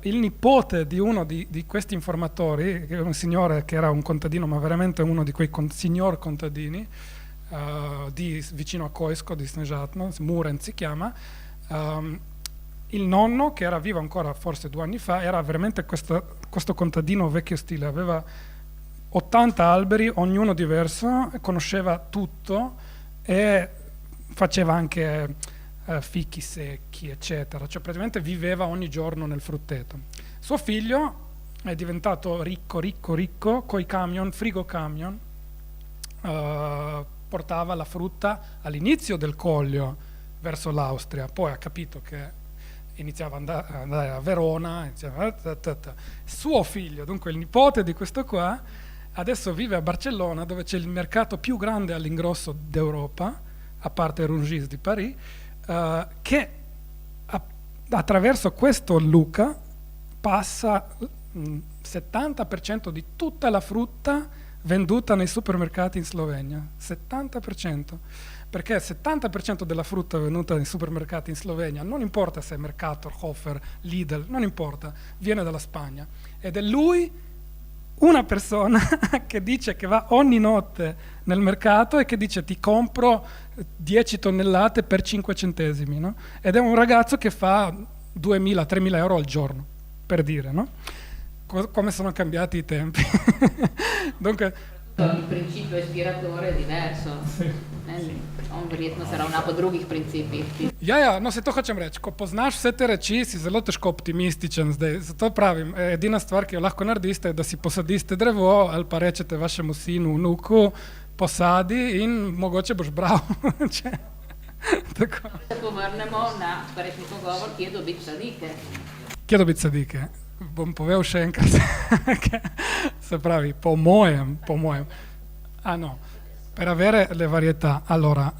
il nipote di uno di questi informatori, che è un signore che era un contadino, ma veramente uno di quei signor contadini, vicino a Koisko, di Snezhatno, Muren si chiama, il nonno, che era vivo ancora forse 2 anni fa, era veramente questo contadino vecchio stile, aveva 80 alberi, ognuno diverso, conosceva tutto e faceva anche fichi secchi, eccetera, cioè praticamente viveva ogni giorno nel frutteto. Suo figlio è diventato ricco, coi camion, frigo camion, portava la frutta all'inizio del Collio verso l'Austria, poi ha capito che iniziava ad andare a Verona, suo figlio, dunque il nipote di questo qua, adesso vive a Barcellona, dove c'è il mercato più grande all'ingrosso d'Europa, a parte Rungis di Parigi, che attraverso questo Luca passa 70% di tutta la frutta venduta nei supermercati in Slovenia, 70%, perché il 70% della frutta venuta nei supermercati in Slovenia, non importa se è Mercator, Hofer, Lidl, non importa, viene dalla Spagna, ed è lui una persona che dice che va ogni notte nel mercato e che dice ti compro 10 tonnellate per 5 centesimi, no? Ed è un ragazzo che fa 2.000-3.000 euro al giorno, per dire, no? Come sono cambiati i tempi. Dunque, il principio ispiratore è diverso. On verjetno se ravna po drugih principih. Ja, no se to hočem reči, ko poznaš vse te reči, si zelo težko optimističen zdaj. Zato pravim, edina stvar, ki jo lahko naredite, je, da si posadiste drevo ali pa rečete vašemu sinu, vnuku, posadi in mogoče boš bral. Tako. Se povrnemo na prejšnji pogovor, kje dobiti sadike. Kje dobiti sadike? Bom povedal še enkrat. Se pravi, po mojem. No. Per avere le varietà, allora,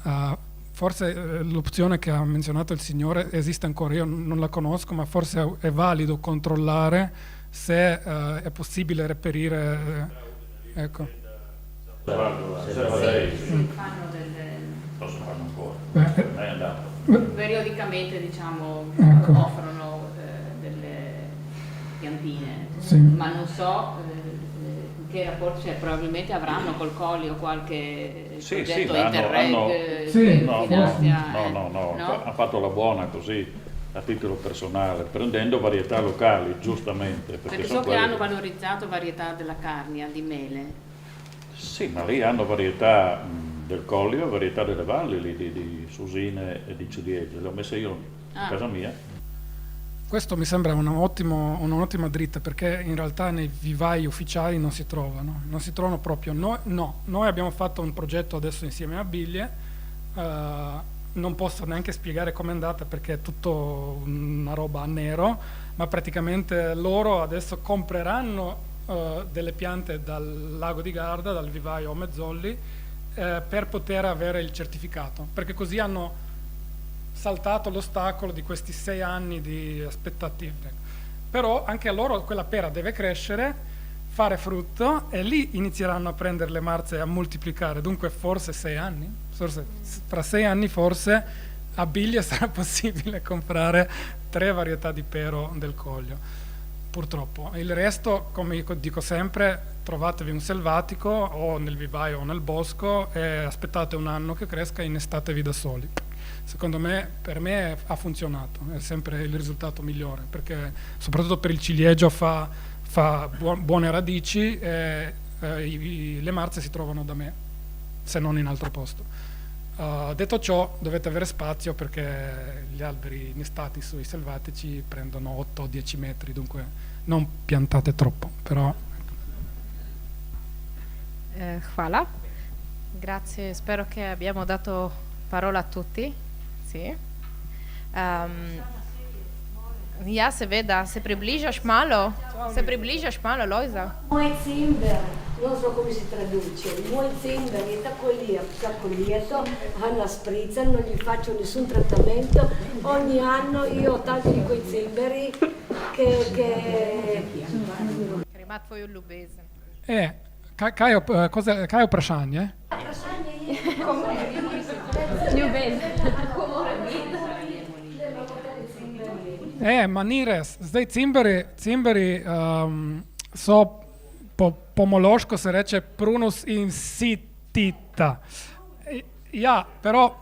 forse l'opzione che ha menzionato il signore esiste ancora, io non la conosco, ma forse è valido controllare se è possibile reperire, ecco. Fanno possono farlo ancora. È andato. Periodicamente, diciamo, Ecco. offrono delle piantine, Sì. ma non so che rapporto c'è, probabilmente avranno col Collio qualche progetto Interreg che finanzia. No, ha fatto la buona così a titolo personale, prendendo varietà locali, giustamente. Perché so che hanno valorizzato varietà della carnia, di mele. Sì, ma lì hanno varietà del Collio, varietà delle valli, lì, di Susine e di Ciliegie, le ho messe io a casa mia. Questo mi sembra un'ottima dritta, perché in realtà nei vivai ufficiali non si trovano proprio. Noi abbiamo fatto un progetto adesso insieme a Biglie, non posso neanche spiegare com'è andata perché è tutto una roba a nero, ma praticamente loro adesso compreranno delle piante dal lago di Garda, dal vivaio Mezzolli, per poter avere il certificato, perché così hanno saltato l'ostacolo di questi 6 anni di aspettative. Però anche a loro quella pera deve crescere, fare frutto, e lì inizieranno a prendere le marze e a moltiplicare. Dunque forse 6 anni, fra 6 anni forse a Biglie sarà possibile comprare 3 varietà di pero del Collio. Purtroppo. Il resto, come dico sempre, trovatevi un selvatico o nel vivaio o nel bosco e aspettate un anno che cresca e innestatevi da soli. Secondo me, per me ha funzionato, è sempre il risultato migliore, perché soprattutto per il ciliegio fa buone radici e le marze si trovano da me, se non in altro posto. Detto ciò, dovete avere spazio perché gli alberi innestati sui selvatici prendono 8-10 metri, dunque non piantate troppo, però... Hvala. Grazie, spero che abbiamo dato parola a tutti. Sì. Ja, seveda, se približaš malo, Lojza. Moj cimber. non so come si traduce, molti zimberi da quelli a Cacoglieto hanno sprizza, non gli faccio nessun trattamento, ogni anno io ho tanti di quei zimberi che... Rimat tvoju ljubezem. Kaj je vprašanje? Ma ni res. Zdaj cimberi so pomološko se reče prunus insitita. Ja, pero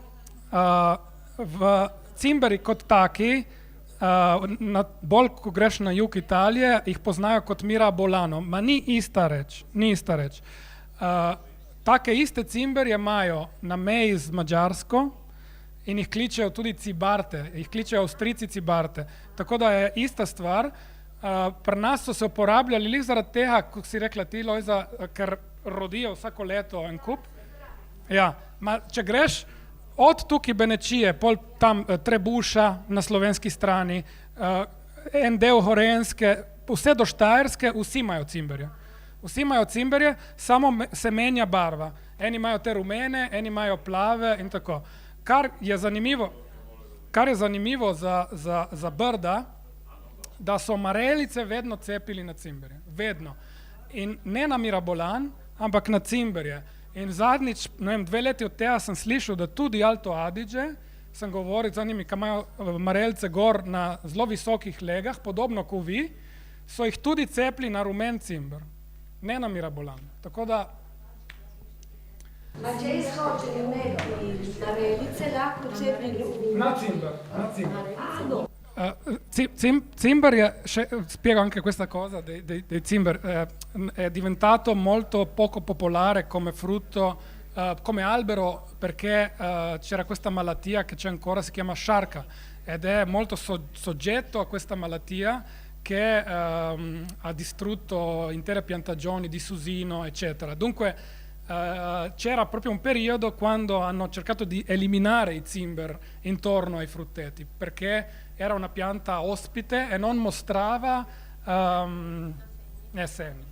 v cimberi kot taki, bolj ko greš na jug Italije, jih poznajo kot mirabolano. Ma ni ista reč. Take iste cimberje imajo na meji z Madžarsko in jih kličejo tudi cibarte, jih kličejo Avstrijci cibarte. Tako da je ista stvar. Pri nas so se uporabljali lih zaradi tega, kot si rekla ti, Lojza, ker rodijo vsako leto en kup. Ja, če greš od tukaj Benečije, pol tam Trebuša na slovenski strani, en del Gorenjske, vse do Štajerske, vsi imajo cimberje. Vsi imajo cimberje, samo se menja barva. Eni imajo te rumene, eni imajo plave in tako. Kar je zanimivo za Brda, da so marelice vedno cepili na cimberje. Vedno. In ne na mirabolan, ampak na cimberje. In zadnjič, 2 leti od tega sem slišal, da tudi Alto Adige, sem govoril z njimi, ki imajo marelice gor na zelo visokih legah, podobno kot vi, so jih tudi cepili na rumen cimber. Ne na mirabolan. Tako da... Ma če izhočeni neki marelice, lahko cepili... Na cimber. Cimber spiego anche questa cosa dei cimber, è diventato molto poco popolare come frutto, come albero, perché c'era questa malattia che c'è ancora, si chiama sciarca, ed è molto soggetto a questa malattia che ha distrutto intere piantagioni di susino, eccetera. Dunque c'era proprio un periodo quando hanno cercato di eliminare i cimber intorno ai frutteti, perché era una pianta ospite e non mostrava semi.